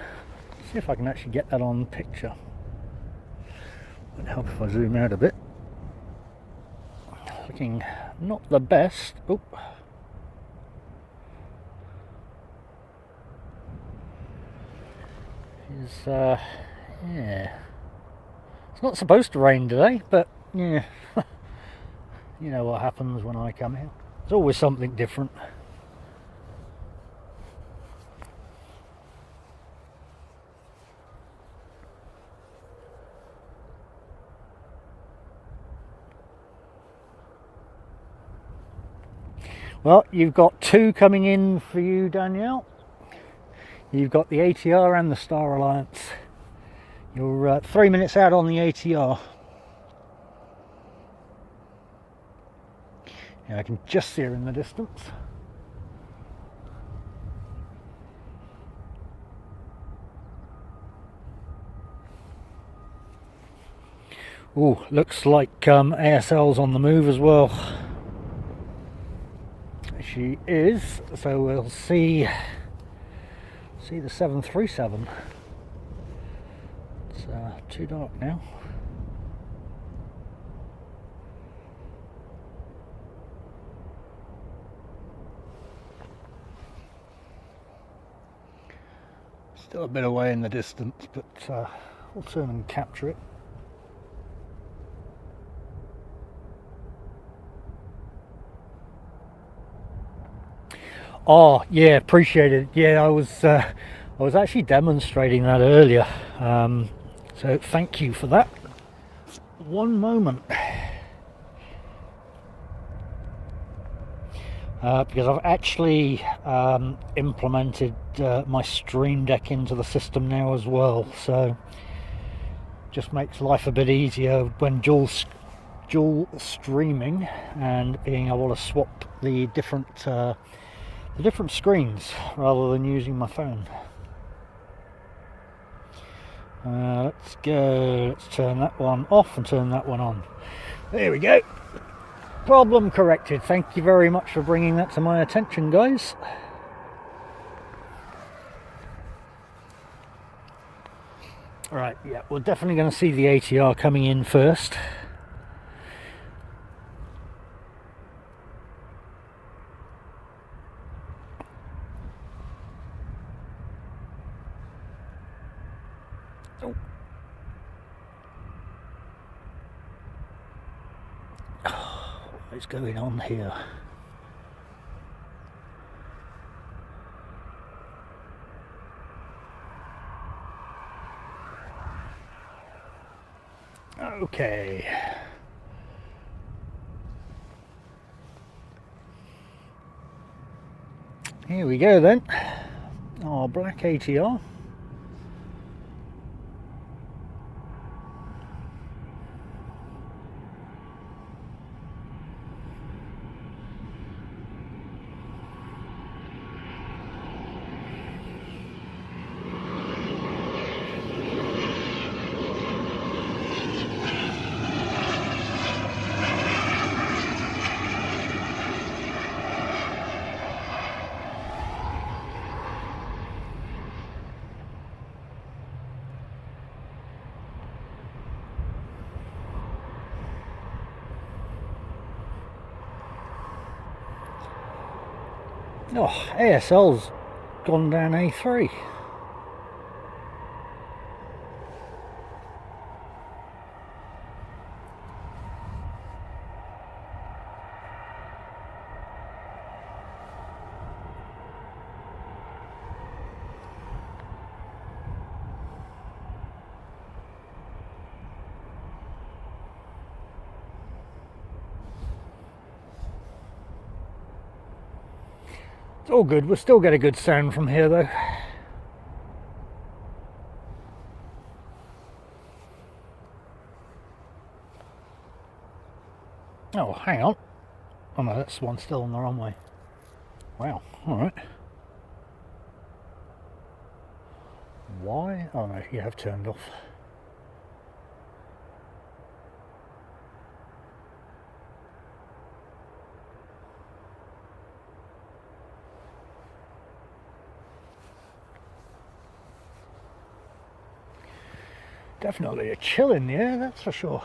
See if I can actually get that on picture. Would help if I zoom out a bit. Looking not the best. Oh. Yeah. It's not supposed to rain today, but yeah. You know what happens when I come here. It's always something different. Well, you've got two coming in for you, Danielle. You've got the ATR and the Star Alliance. You're 3 minutes out on the ATR. Yeah, I can just see her in the distance. Oh, looks like ASL's on the move as well. She is, so we'll see the 737. It's too dark now. Still a bit away in the distance, but we'll turn and capture it. Oh yeah, appreciate it. Yeah, I was actually demonstrating that earlier, so thank you for that. One moment, because I've actually implemented my Stream Deck into the system now as well, so just makes life a bit easier when dual streaming and being able to swap the different screens rather than using my phone. Let's go, let's turn that one off and turn that one on. There we go. Problem corrected. Thank you very much for bringing that to my attention, guys. Right, yeah, we're definitely going to see the ATR coming in first. Oh. What is going on here? Okay. Here we go then. Our black ATR. Oh, ASL's gone down A3. It's all good, we'll still get a good sound from here though. Oh, hang on. Oh no, that's one still on the runway. Wow, alright. Why? Oh no, you have turned off. Definitely a chill in the air, that's for sure.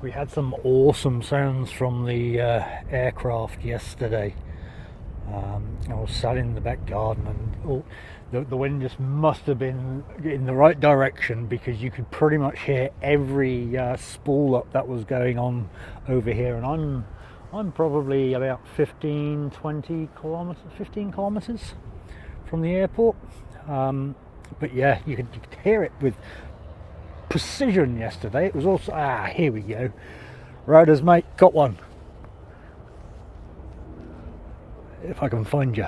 We had some awesome sounds from the aircraft yesterday. I was sat in the back garden and the wind just must have been in the right direction, because you could pretty much hear every spool up that was going on over here. And I'm probably about 15 kilometers from the airport. But yeah, you could hear it with precision yesterday. It was also, here we go, riders mate, got one. If I can find you.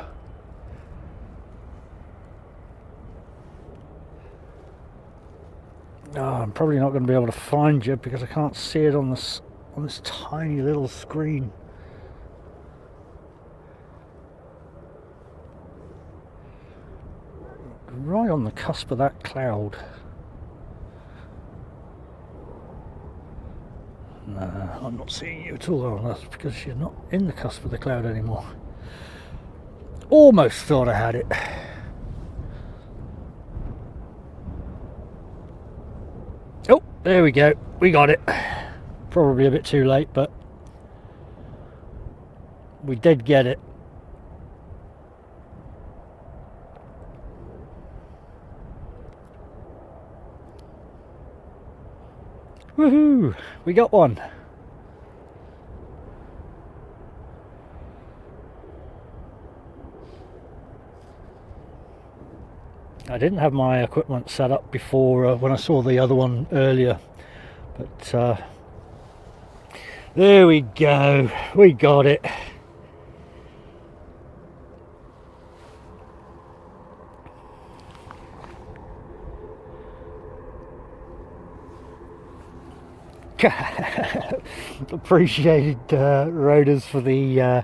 No, I'm probably not going to be able to find you because I can't see it on this tiny little screen. Right on the cusp of that cloud. No, I'm not seeing you at all. Oh, that's because you're not in the cusp of the cloud anymore. Almost thought I had it. Oh, there we go. We got it. Probably a bit too late, but we did get it. Woohoo! We got one. I didn't have my equipment set up before when I saw the other one earlier, but there we go, we got it. Appreciated Roders for the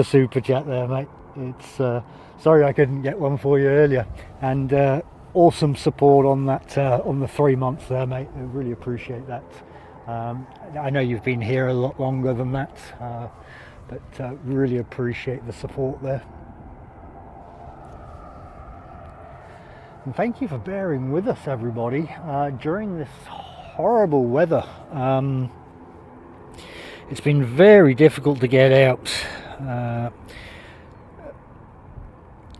super chat there, mate. It's sorry I couldn't get one for you earlier, and awesome support on that on the 3 months there, mate. I really appreciate that. I know you've been here a lot longer than that, but really appreciate the support there. And thank you for bearing with us, everybody, during this horrible weather. It's been very difficult to get out.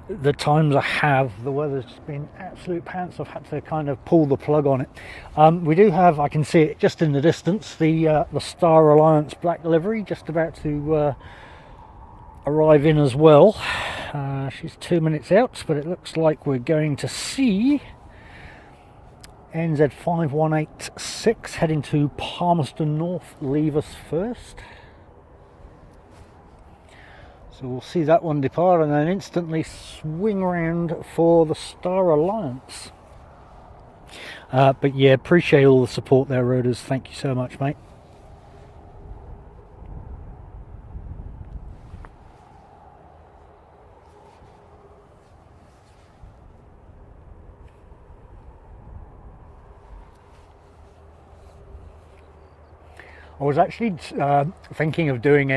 The times I have, the weather's just been absolute pants. I've had to kind of pull the plug on it. We do have, I can see it just in the distance, the Star Alliance black livery just about to arrive in as well. She's 2 minutes out, but it looks like we're going to see NZ 5186 heading to Palmerston North leave us first. So we'll see that one depart and then instantly swing around for the Star Alliance. But yeah, appreciate all the support there, Roders. Thank you so much, mate. I was actually thinking of doing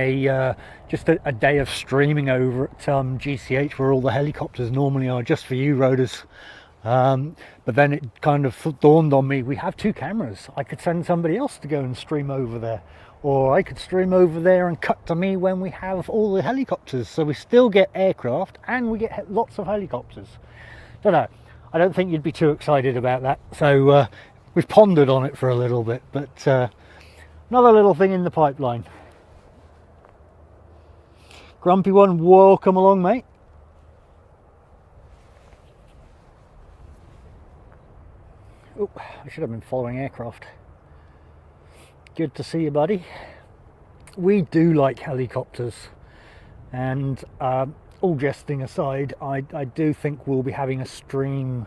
just a day of streaming over at GCH, where all the helicopters normally are, just for you, Roders. But then it kind of dawned on me, we have 2 cameras. I could send somebody else to go and stream over there, or I could stream over there and cut to me when we have all the helicopters. So we still get aircraft and we get lots of helicopters. Don't know. I don't think you'd be too excited about that. So we've pondered on it for a little bit, but another little thing in the pipeline. Grumpy one, welcome along, mate. Oh, I should have been following aircraft. Good to see you, buddy. We do like helicopters, and all jesting aside, I do think we'll be having a stream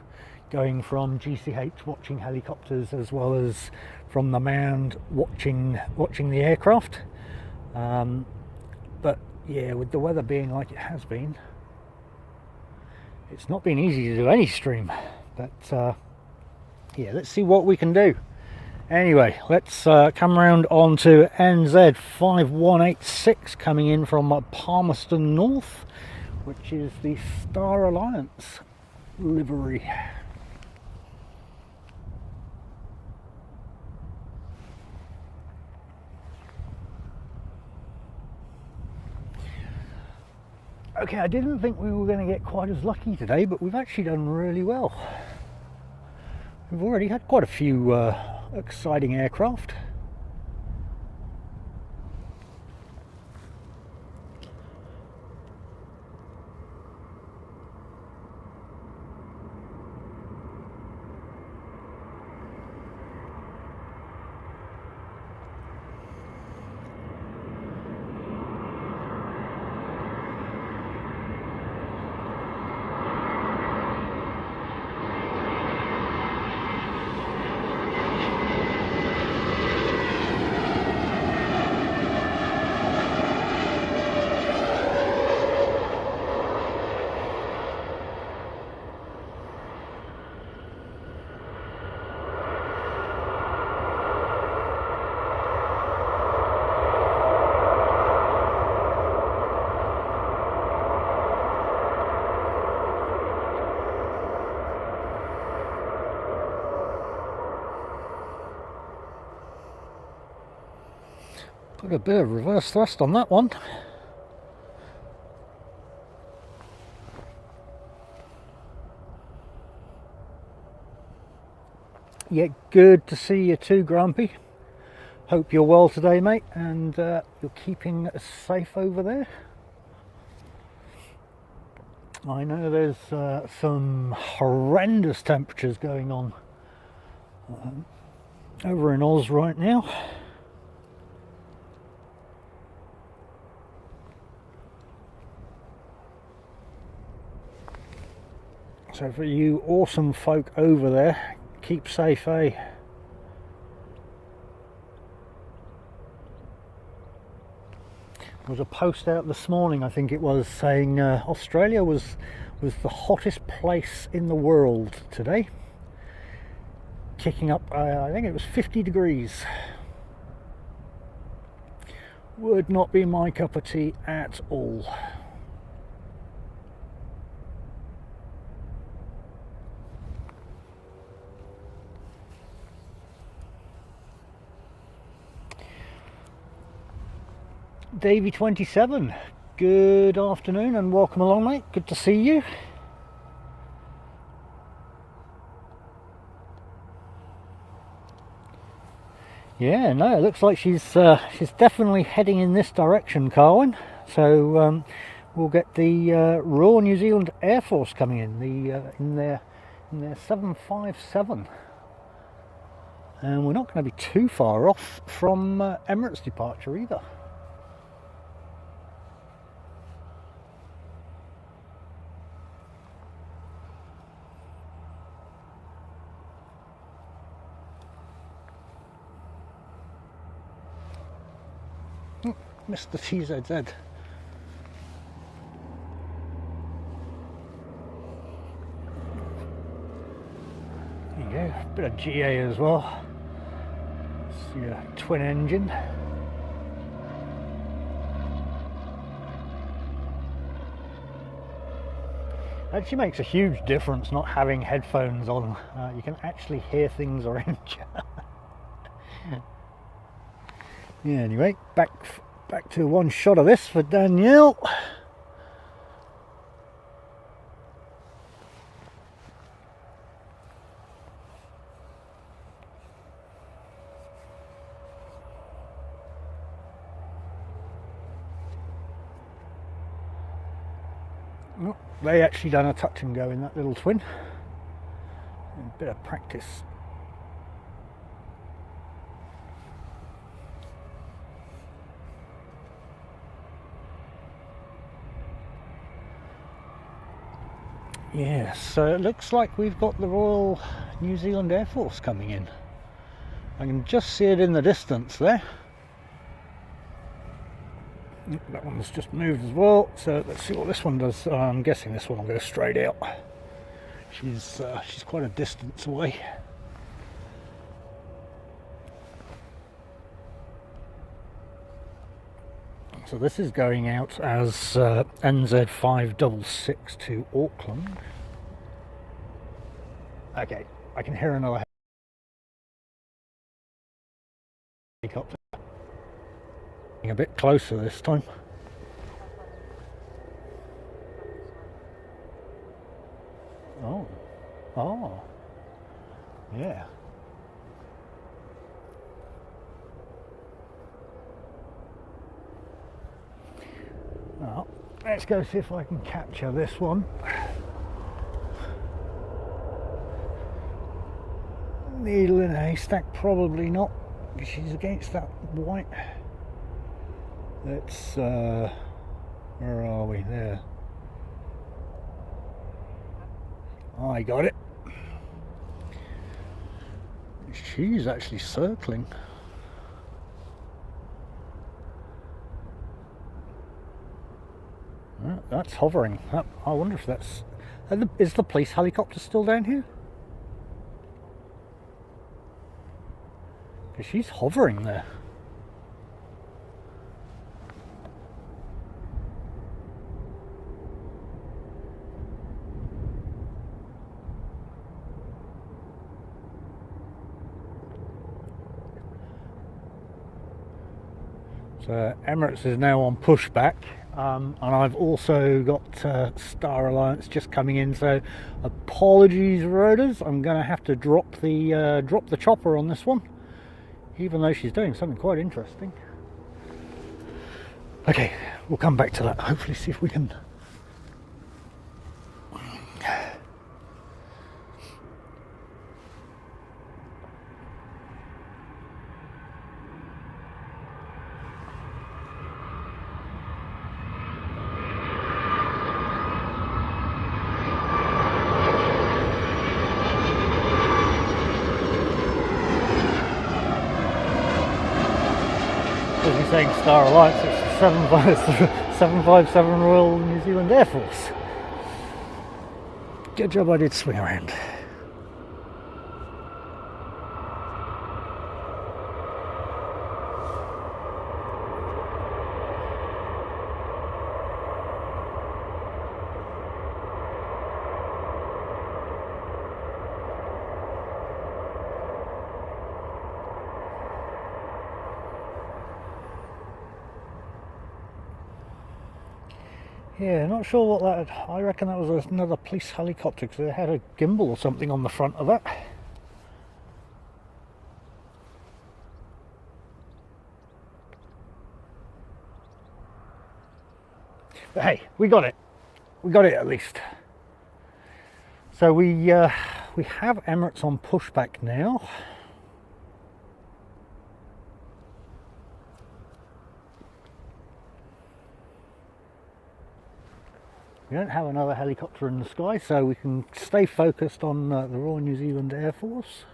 going from GCH watching helicopters, as well as from the mound watching the aircraft. But yeah, with the weather being like it has been, it's not been easy to do any stream. But yeah, let's see what we can do. Anyway, let's come around on to NZ 5186 coming in from Palmerston North, which is the Star Alliance livery. Okay, I didn't think we were going to get quite as lucky today, but we've actually done really well. We've already had quite a few exciting aircraft. Put a bit of reverse thrust on that one. Yeah, good to see you too, Grumpy. Hope you're well today, mate, and you're keeping safe over there. I know there's some horrendous temperatures going on over in Oz right now. So for you awesome folk over there, keep safe, eh? There was a post out this morning, I think it was, saying Australia was the hottest place in the world today, kicking up, I think it was 50 degrees. Would not be my cup of tea at all. Davey27, good afternoon and welcome along, mate. Good to see you. Yeah, no, it looks like she's definitely heading in this direction, Carwin. So we'll get the Royal New Zealand Air Force coming in, in their 757, and we're not going to be too far off from Emirates departure either. Mr. TZZ. There you go, bit of GA as well. It's your twin engine. Actually makes a huge difference not having headphones on. You can actually hear things around you. Yeah, anyway, back to one shot of this for Danielle. Oh, they actually done a touch and go in that little twin. A bit of practice. Yes, so it looks like we've got the Royal New Zealand Air Force coming in. I can just see it in the distance there. That one's just moved as well, so let's see what this one does. I'm guessing this one will go straight out. She's quite a distance away. So this is going out as NZ566 to Auckland. Okay, I can hear another helicopter. A bit closer this time. Oh, yeah. Well, let's go see if I can capture this one. Needle in a haystack, probably not, because she's against that white. Let's, where are we? There. I got it. She's actually circling. That's hovering. I wonder if that's... Is the police helicopter still down here? Because she's hovering there. So Emirates is now on pushback. And I've also got Star Alliance just coming in, so apologies, rotors. I'm going to have to drop the chopper on this one. even though she's doing something quite interesting. Okay, we'll come back to that, hopefully see if we can... As you're saying, Star Alliance, it's the 757 Royal New Zealand Air Force. Good job I did swing around. Yeah, not sure what that... I reckon that was another police helicopter because it had a gimbal or something on the front of it. But hey, we got it. We got it at least. So we have Emirates on pushback now. We don't have another helicopter in the sky, so we can stay focused on the Royal New Zealand Air Force.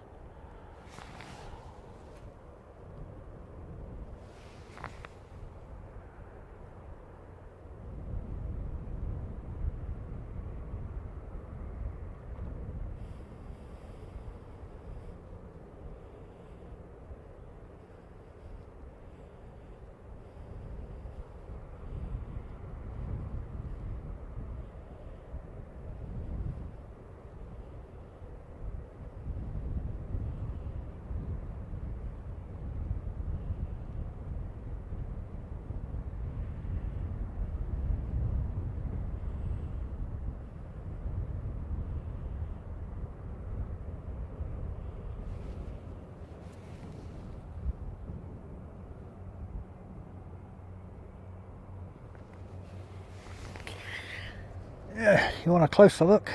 Yeah, you want a closer look?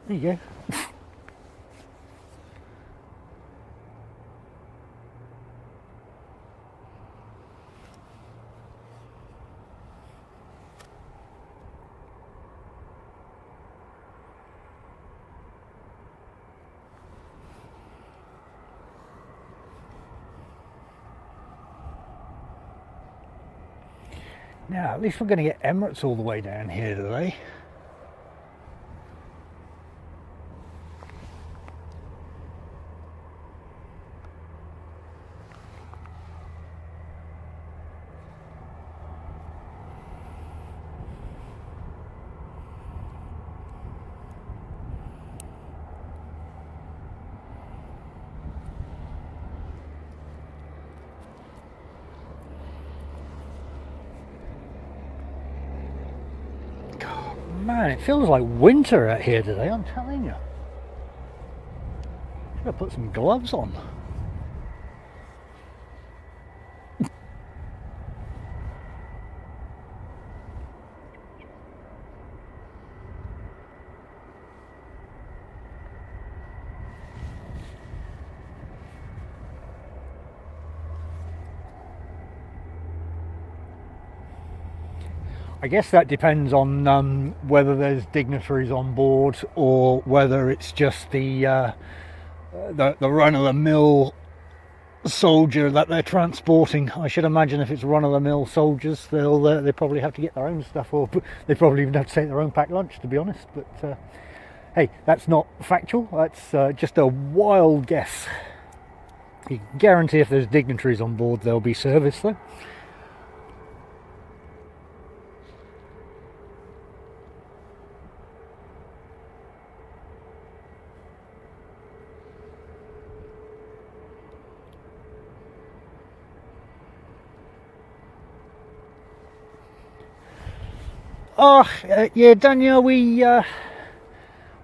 There you go. Now, at least we're going to get Emirates all the way down here today. Man, it feels like winter out here today, I'm telling you. Should have put some gloves on. I guess that depends on whether there's dignitaries on board or whether it's just the run-of-the-mill soldier that they're transporting. I should imagine if it's run-of-the-mill soldiers, they probably have to get their own stuff, or they probably even have to take their own packed lunch, to be honest. But hey, that's not factual. That's just a wild guess. You can guarantee if there's dignitaries on board, there'll be service though. Oh, yeah, Danielle, we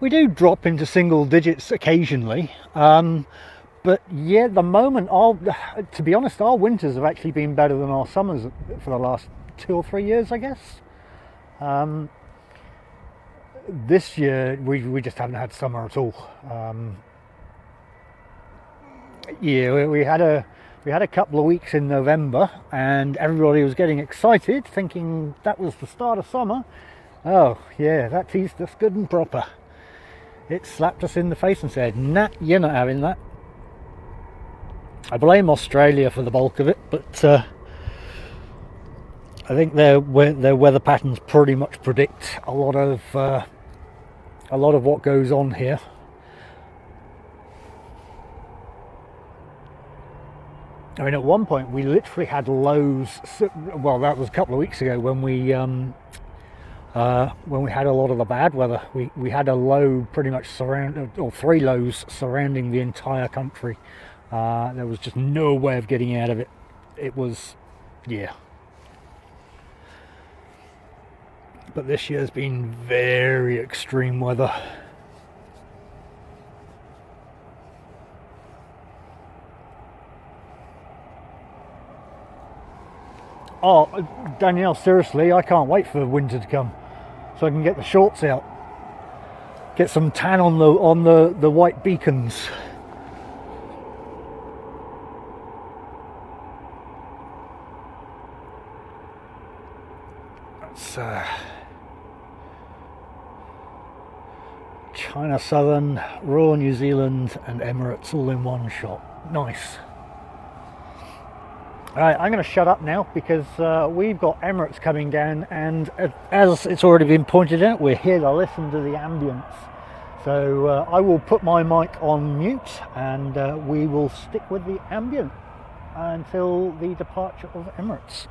do drop into single digits occasionally, But yeah, at the moment, to be honest, our winters have actually been better than our summers for the last 2 or 3 years, I guess. This year we just haven't had summer at all. Yeah, we had a couple of weeks in November, and everybody was getting excited, thinking that was the start of summer. Oh yeah, that teased us good and proper. It slapped us in the face and said, "Nah, you're not having that." I blame Australia for the bulk of it, but I think their weather patterns pretty much predict a lot of what goes on here. I mean, at one point we literally had lows. Well, that was a couple of weeks ago when we had a lot of the bad weather. We had a low pretty much or 3 lows surrounding the entire country. There was just no way of getting out of it. It was, yeah. But this year's been very extreme weather. Oh, Danielle, seriously, I can't wait for winter to come so I can get the shorts out. Get some tan on the white beacons. China Southern, Royal New Zealand and Emirates all in one shot. Nice. Alright, I'm going to shut up now because we've got Emirates coming down, and as it's already been pointed out, we're here to listen to the ambience. So I will put my mic on mute and we will stick with the ambient until the departure of Emirates.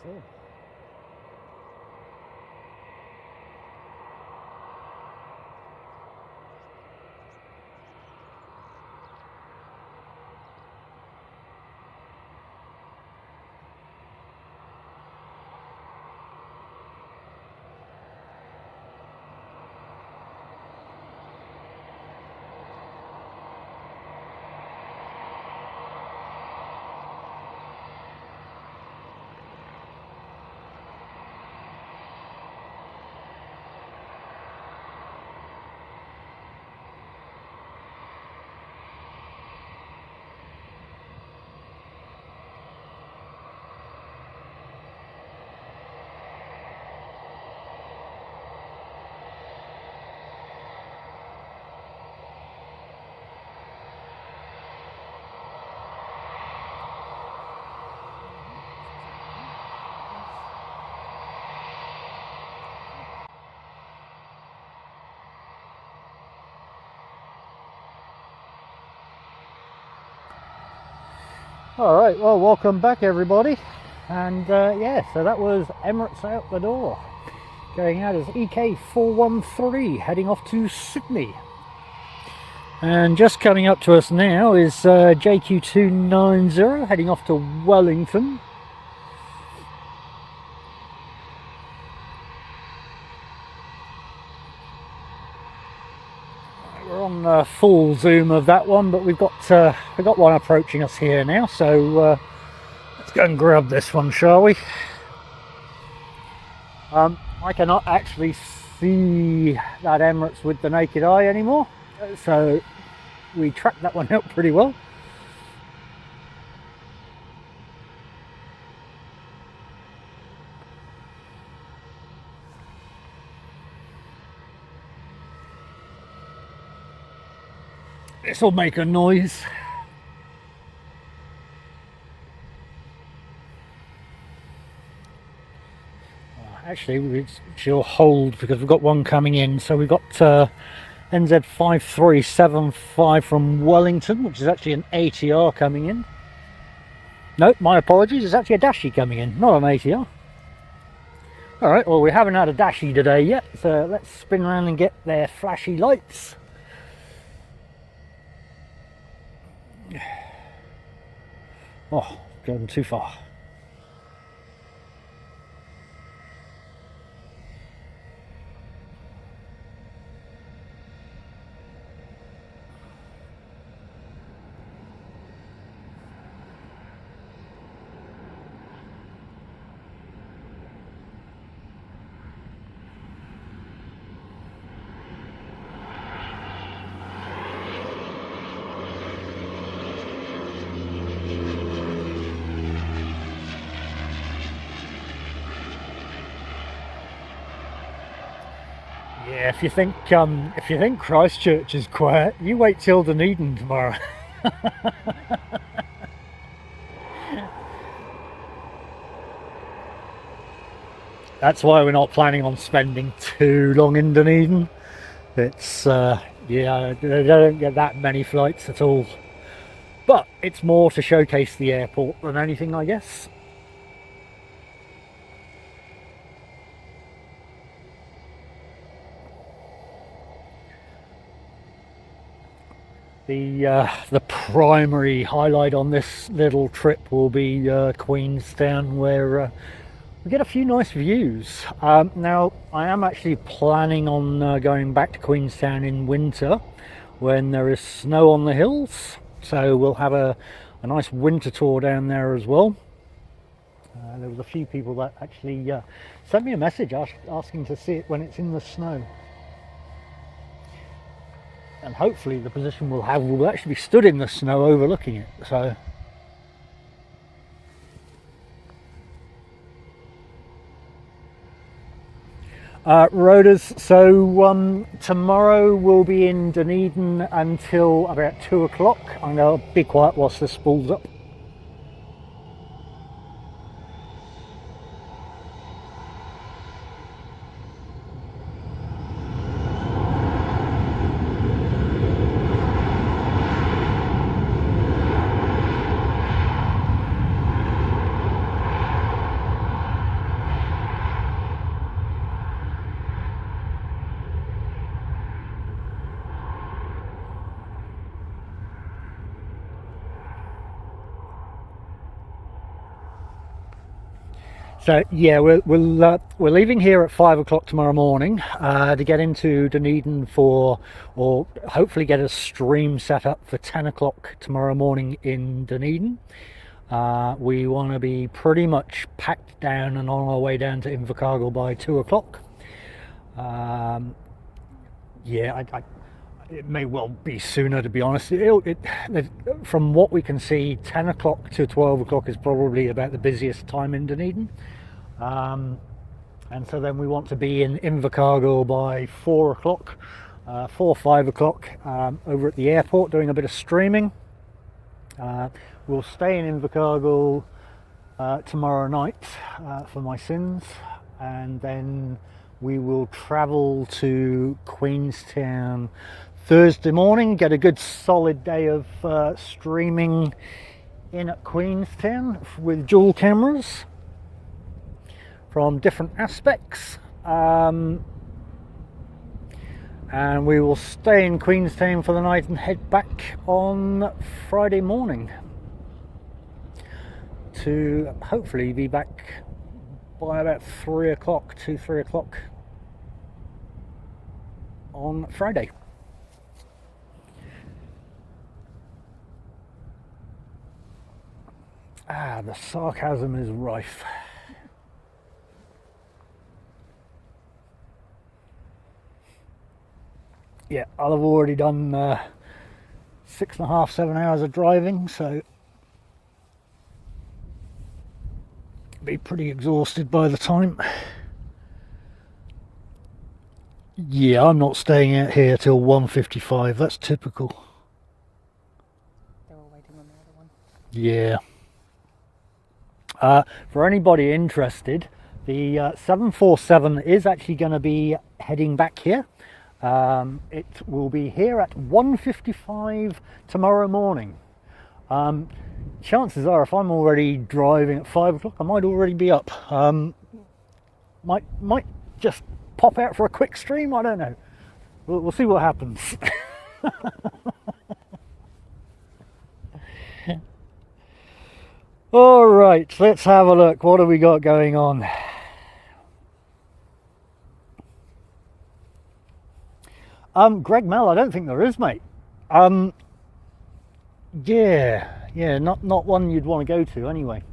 so. All right, well, welcome back everybody. And yeah, so that was Emirates out the door, going out as EK413 heading off to Sydney. And just coming up to us now is JQ290 heading off to Wellington. We're on full zoom of that one, but we've got one approaching us here now, so let's go and grab this one, shall we? I cannot actually see that Emirates with the naked eye anymore, so we tracked that one out pretty well. This will make a noise. Actually, she'll hold because we've got one coming in. So we've got NZ5375 from Wellington, which is actually an ATR coming in. No, my apologies, it's actually a Dashi coming in, not an ATR. Alright, well, we haven't had a Dashi today yet, so let's spin around and get their flashy lights. Oh, going too far. Yeah, if you think Christchurch is quiet, you wait till Dunedin tomorrow. That's why we're not planning on spending too long in Dunedin. It's yeah, they don't get that many flights at all, but it's more to showcase the airport than anything, I guess. The primary highlight on this little trip will be Queenstown, where we get a few nice views. Now, I am actually planning on going back to Queenstown in winter when there is snow on the hills, so we'll have a nice winter tour down there as well. There was a few people that actually sent me a message asking to see it when it's in the snow. And hopefully the position we'll have will actually be stood in the snow overlooking it. So Rodas, so tomorrow we'll be in Dunedin until about 2 o'clock. I'm going to be quiet whilst this spools up. So yeah, we're leaving here at 5 o'clock tomorrow morning to get into Dunedin for, or hopefully get a stream set up for 10 o'clock tomorrow morning in Dunedin. We want to be pretty much packed down and on our way down to Invercargill by 2 o'clock. Yeah, it may well be sooner, to be honest. From what we can see, 10 o'clock to 12 o'clock is probably about the busiest time in Dunedin. And so then we want to be in Invercargill by 4 o'clock, 5 o'clock, over at the airport doing a bit of streaming. We'll stay in Invercargill tomorrow night for my sins, and then we will travel to Queenstown Thursday morning, get a good solid day of streaming in at Queenstown with dual cameras from different aspects, and we will stay in Queenstown for the night and head back on Friday morning to hopefully be back by about 3 o'clock, 3 o'clock on Friday. The sarcasm is rife. Yeah, I'll have already done 6.5, 7 hours of driving, so be pretty exhausted by the time. Yeah, I'm not staying out here till 1:55. That's typical. They're all waiting on the other one. Yeah. For anybody interested, the 747 is actually going to be heading back here. It will be here at 1:55 tomorrow morning. Chances are, if I'm already driving at 5 o'clock, I might already be up. Might just pop out for a quick stream. I don't know. We'll see what happens. All right, let's have a look. What have we got going on? Greg Mel, I don't think there is, mate. Yeah, not one you'd want to go to anyway.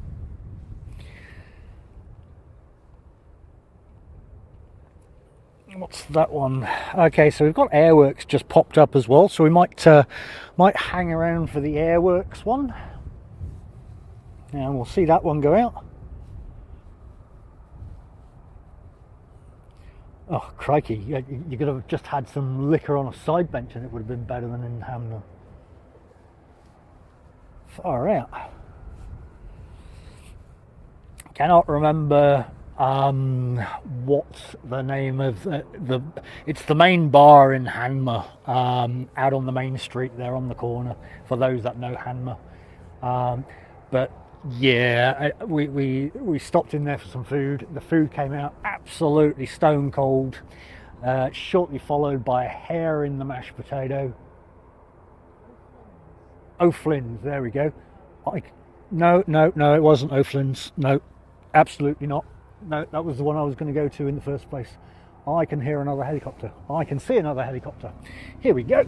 What's that one? Okay, so we've got Airworks just popped up as well, so we might hang around for the Airworks one, and we'll see that one go out. Oh crikey, you could have just had some liquor on a side bench and it would have been better than in Hamner. Far out. Cannot remember what's the name of it's the main bar in Hanmer, out on the main street there on the corner, for those that know Hanmer. But yeah, we stopped in there for some food. The food came out absolutely stone cold, shortly followed by a hair in the mashed potato. O'Flynn's, there we go. No, it wasn't O'Flynn's. No, absolutely not. No, that was the one I was going to go to in the first place. I can hear another helicopter. I can see another helicopter. Here we go.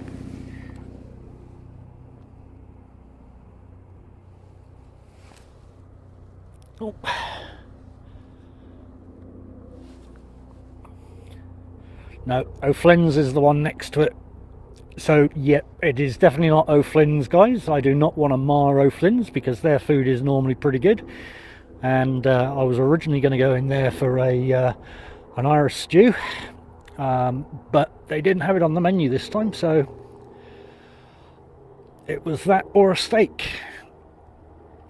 Oh. No, O'Flynn's is the one next to it. So, yeah, it is definitely not O'Flynn's, guys. I do not want to mar O'Flynn's because their food is normally pretty good. And I was originally going to go in there for an Irish stew, but they didn't have it on the menu this time, so it was that or a steak.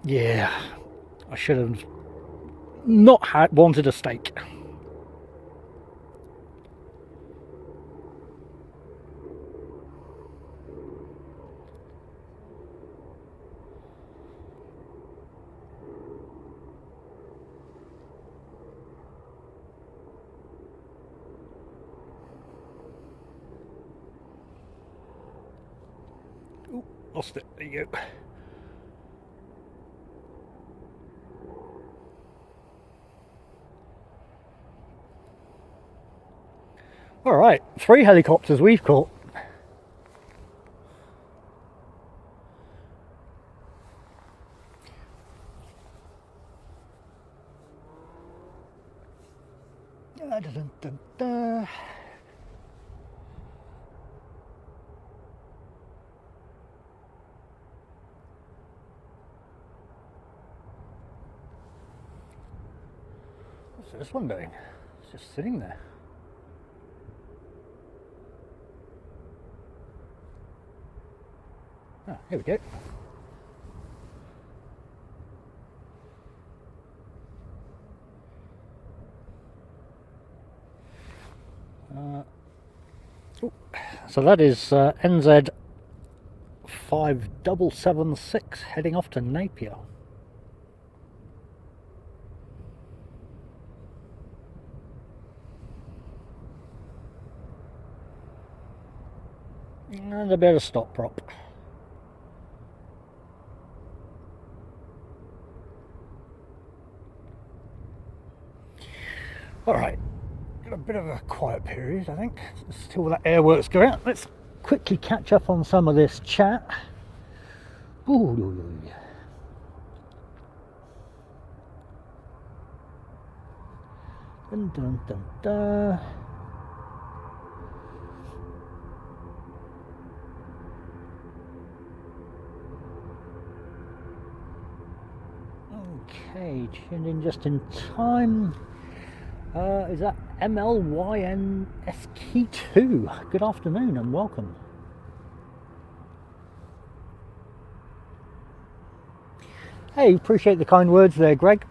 Yeah, I should have not wanted a steak. Ooh, lost it. There you go. All right, 3 helicopters we've caught. Dun, dun, dun, dun. What's this one doing? It's just sitting there. Ah, here we go. So that is NZ 5776 heading off to Napier. And a bit of stop prop. Alright, got a bit of a quiet period, I think, until that airworks go out. Let's quickly catch up on some of this chat. Ooh. Dun, dun, dun, dun. Okay, tuned in just in time. Is that MLYNSK2? Good afternoon and welcome. Hey, appreciate the kind words there, Greg.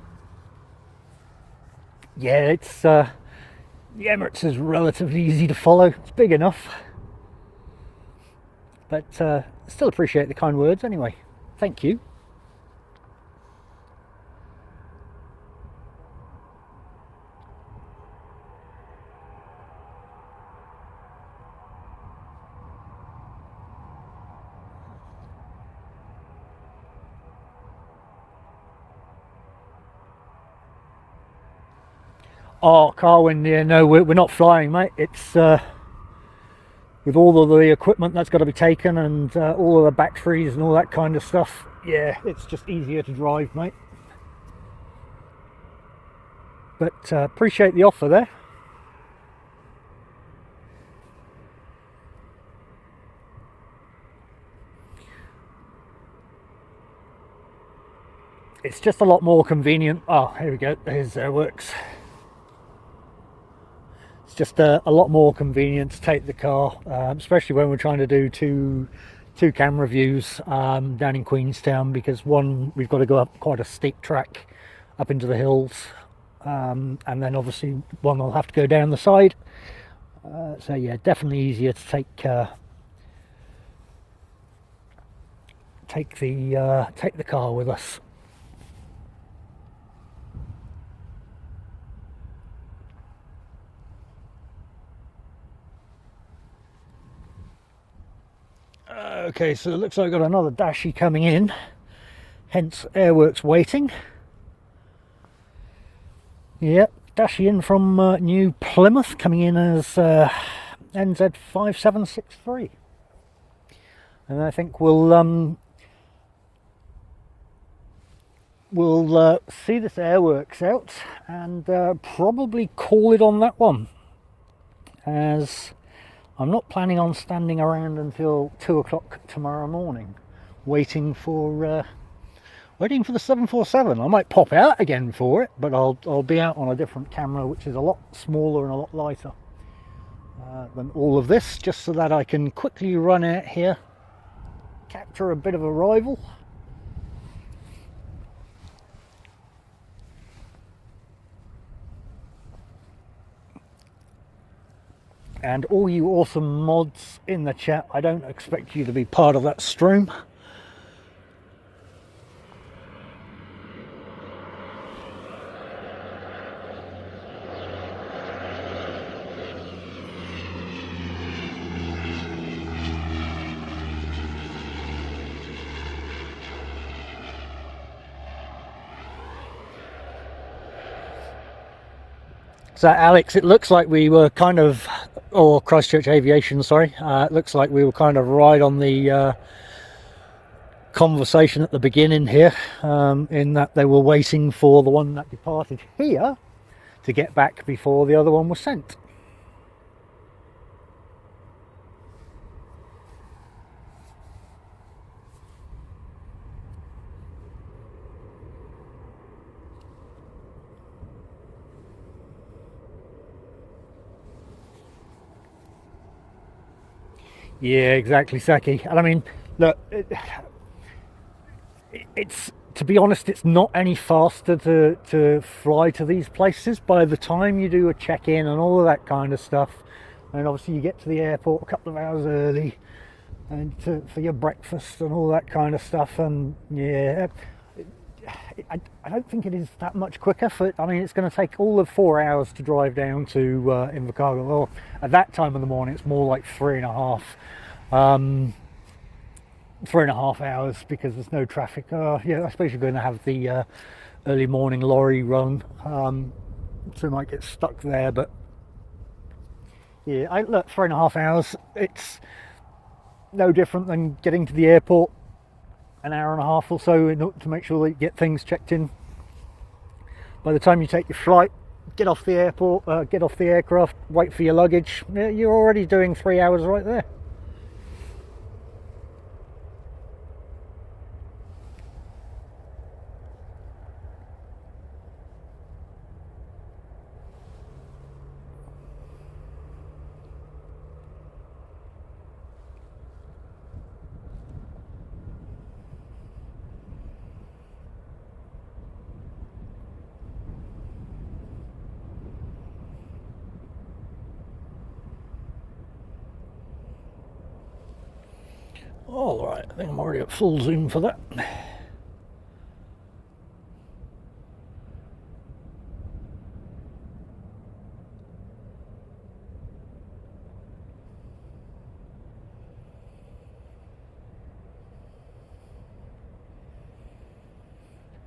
Yeah, it's the Emirates is relatively easy to follow. It's big enough, but still appreciate the kind words anyway. Thank you. Oh, Carwin, yeah, no, we're not flying, mate. It's with all of the equipment that's got to be taken and all of the batteries and all that kind of stuff. Yeah, it's just easier to drive, mate. But appreciate the offer there. It's just a lot more convenient. Oh, here we go. There's works. It's just a lot more convenient to take the car, especially when we're trying to do two camera views down in Queenstown, because one, we've got to go up quite a steep track up into the hills, and then obviously one will have to go down the side. So yeah, definitely easier to take the car with us. Okay, so it looks like I've got another Dashie coming in, hence Airworks waiting. Yep, Dashie in from New Plymouth, coming in as NZ 5763. And I think we'll see this Airworks out and probably call it on that one, as I'm not planning on standing around until 2 o'clock tomorrow morning, waiting for the 747. I might pop out again for it, but I'll be out on a different camera, which is a lot smaller and a lot lighter than all of this, just so that I can quickly run out here, capture a bit of a rival. And all you awesome mods in the chat, I don't expect you to be part of that stream. So Alex, it looks like we were kind of or Christchurch Aviation, sorry. It looks like we were kind of right on the conversation at the beginning here, in that they were waiting for the one that departed here to get back before the other one was sent. Yeah, exactly, Saki. And I mean, look, it's, to be honest, it's not any faster to fly to these places. By the time you do a check-in and all of that kind of stuff, and obviously you get to the airport a couple of hours early and for your breakfast and all that kind of stuff, and yeah, I don't think it is that much quicker. I mean, it's going to take all of 4 hours to drive down to Invercargill. Well, at that time of the morning, it's more like 3.5 hours because there's no traffic. Yeah, I suppose you're going to have the early morning lorry run, so you might get stuck there. But yeah, look, 3.5 hours. It's no different than getting to the airport an hour and a half or so to make sure that you get things checked in. By the time you take your flight, get off the airport, get off the aircraft, wait for your luggage, you're already doing 3 hours right there. All right, I think I'm already at full zoom for that.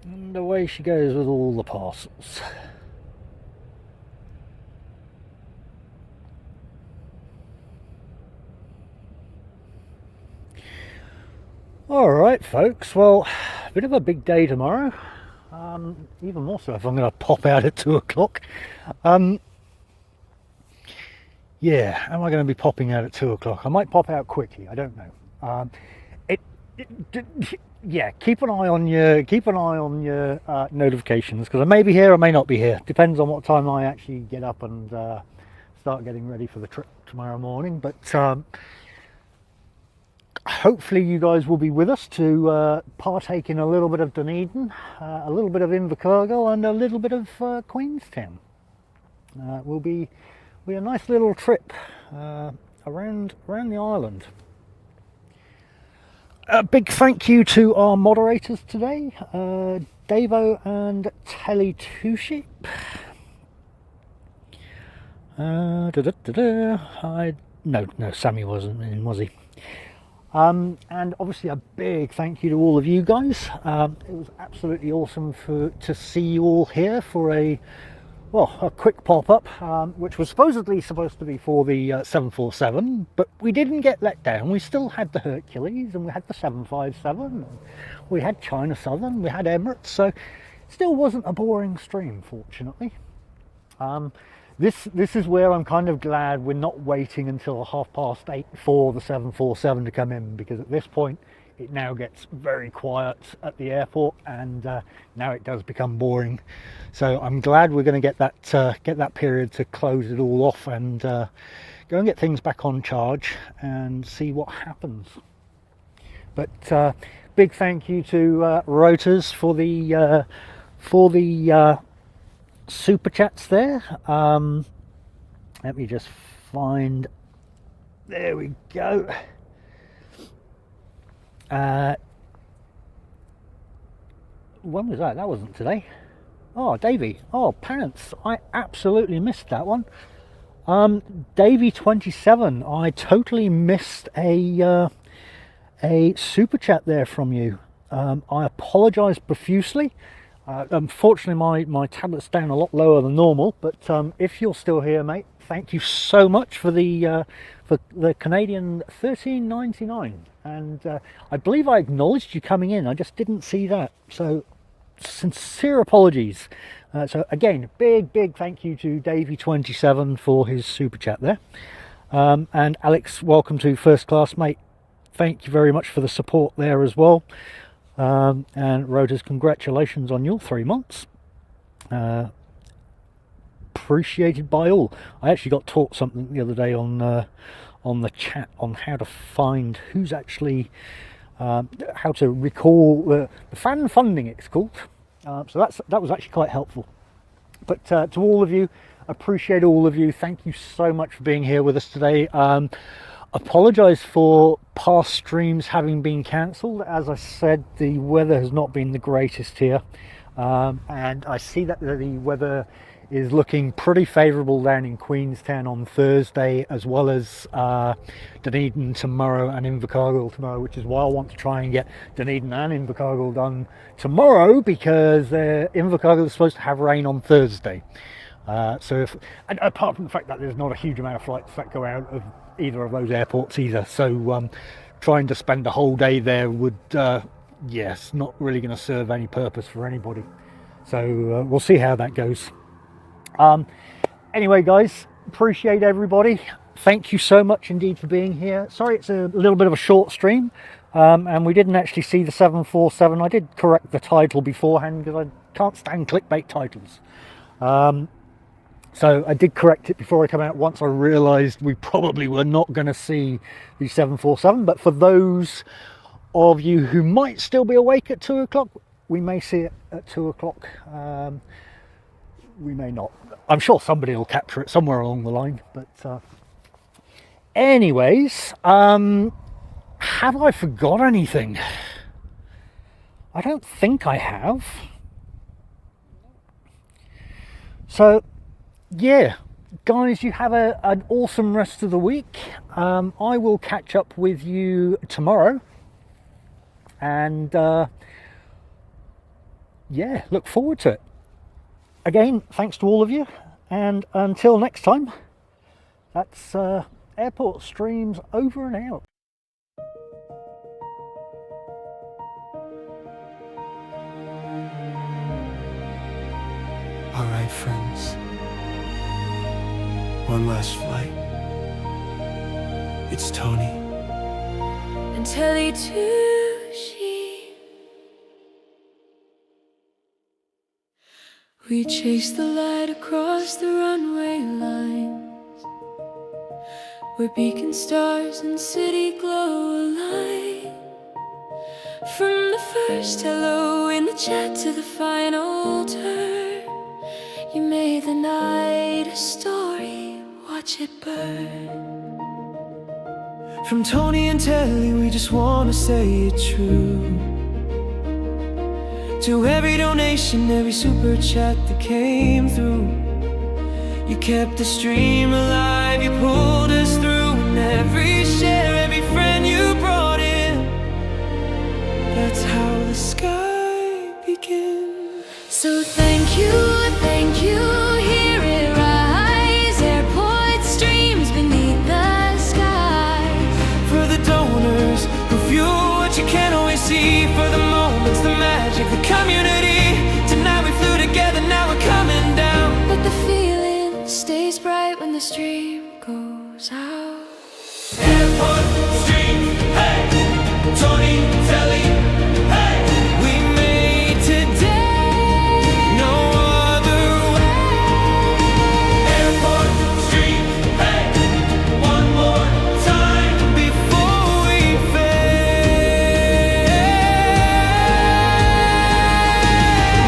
And away she goes with all the parcels. Alright folks, well, a bit of a big day tomorrow, even more so if I'm going to pop out at 2 o'clock. Yeah, am I going to be popping out at 2 o'clock? I might pop out quickly, I don't know. Yeah, keep an eye on your notifications, because I may be here, I may not be here. Depends on what time I actually get up and start getting ready for the trip tomorrow morning. But hopefully you guys will be with us to partake in a little bit of Dunedin, a little bit of Invercargill, and a little bit of Queenstown. Will be a nice little trip around the island. A big thank you to our moderators today, Davo and Telly Two Sheep. No, Sammy wasn't in, was he? And obviously a big thank you to all of you guys. It was absolutely awesome to see you all here for a quick pop-up, which was supposed to be for the 747, but we didn't get let down. We still had the Hercules, and we had the 757, we had China Southern, we had Emirates, so it still wasn't a boring stream, fortunately. This is where I'm kind of glad we're not waiting until 8:30 for the 747 to come in, because at this point it now gets very quiet at the airport, and now it does become boring. So I'm glad we're going to get that period to close it all off and go and get things back on charge and see what happens. But big thank you to Rotors for the super chats there. Let me just find, there we go. When was that? That wasn't today. Oh, Davey. Oh, pants. I absolutely missed that one. Davey 27. I totally missed a super chat there from you. I apologise profusely. Unfortunately, my tablet's down a lot lower than normal, but if you're still here, mate, thank you so much for the Canadian $13.99, and I believe I acknowledged you coming in. I just didn't see that, so sincere apologies. So again, big thank you to Davey27 for his super chat there, and Alex, welcome to first class, mate. Thank you very much for the support there as well. And Rhodas, congratulations on your 3 months. Appreciated by all. I actually got taught something the other day on the chat on how to find who's actually how to recall the fan funding, it's called. So that was actually quite helpful. But to all of you, appreciate all of you. Thank you so much for being here with us today. Apologise for past streams having been cancelled. As I said, the weather has not been the greatest here, and I see that the weather is looking pretty favourable down in Queenstown on Thursday, as well as Dunedin tomorrow and Invercargill tomorrow, which is why I want to try and get Dunedin and Invercargill done tomorrow, because Invercargill is supposed to have rain on Thursday. So and apart from the fact that there's not a huge amount of flights that go out of either of those airports either, so trying to spend a whole day there would yes, not really going to serve any purpose for anybody. So we'll see how that goes. Anyway guys, appreciate everybody. Thank you so much indeed for being here. Sorry it's a little bit of a short stream, and we didn't actually see the 747. I did correct the title beforehand because I can't stand clickbait titles. So I did correct it before I come out once I realised we probably were not going to see the 747. But for those of you who might still be awake at 2 o'clock, we may see it at 2 o'clock. We may not. I'm sure somebody will capture it somewhere along the line. But anyways, have I forgot anything? I don't think I have. So yeah, guys, you have an awesome rest of the week. I will catch up with you tomorrow, and yeah, look forward to it. Again, thanks to all of you, and until next time, that's Airport Streams over and out. All right, friends. One last flight. It's Tony. And Telly too, we chase the light across the runway lines, where beacon stars and city glow align. From the first hello in the chat to the final turn, you made the night a story, watch it burn. From Tony and Telly, we just wanna say it true. To every donation, every super chat that came through, you kept the stream alive, you pulled us through. And every share, every friend you brought in, that's how the sky begins. So thank you, hear it rise. Airport streams beneath the skies. For the donors who fuel what you can't always see, for the moments, the magic, the community. Tonight we flew together, now we're coming down. But the feeling stays bright when the stream goes out. Airport stream, hey, Tony, Telly, hey, We made today no other way. Airport stream, hey, one more time. Before we fade,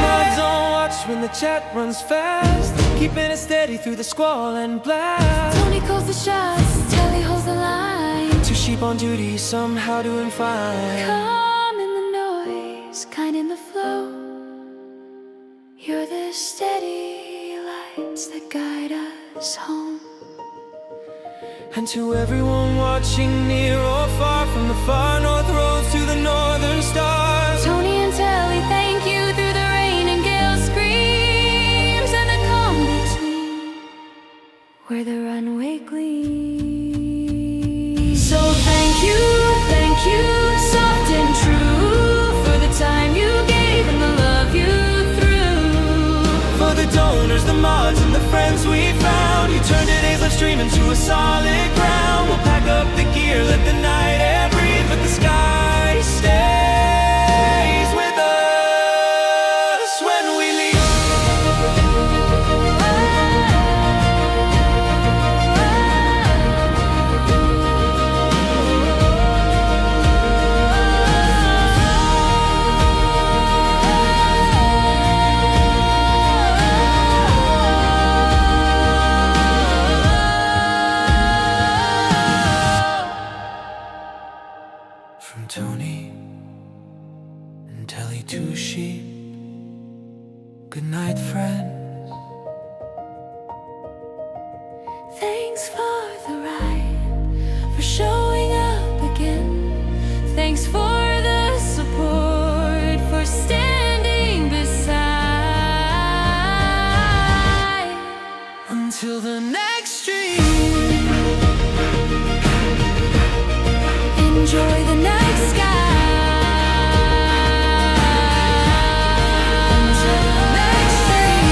mods on watch when the chat runs fast, keeping it steady through the squall and blast. Tony calls the shots, Telly holds the line. Two sheep on duty, somehow doing fine. Calm in the noise, kind in the flow. You're the steady lights that guide us home. And to everyone watching near or far, from the far north roads to the northern stars, Tony and Telly, thank you through the rain and gale screams, and the calm between where the extreme into a solid ground. We'll pack up the gear, let the night air breathe, but the sky stays with us when we leave. From Tony and Telly Two Sheep, good night, friends. Thanks for the ride, for showing up again. Thanks for the support, for standing beside. Until the next stream. Enjoy the night sky. Until the next dream.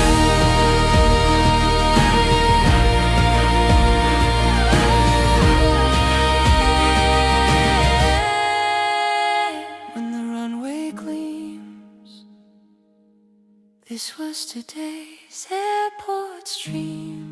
When the runway gleams. This was today's airport stream.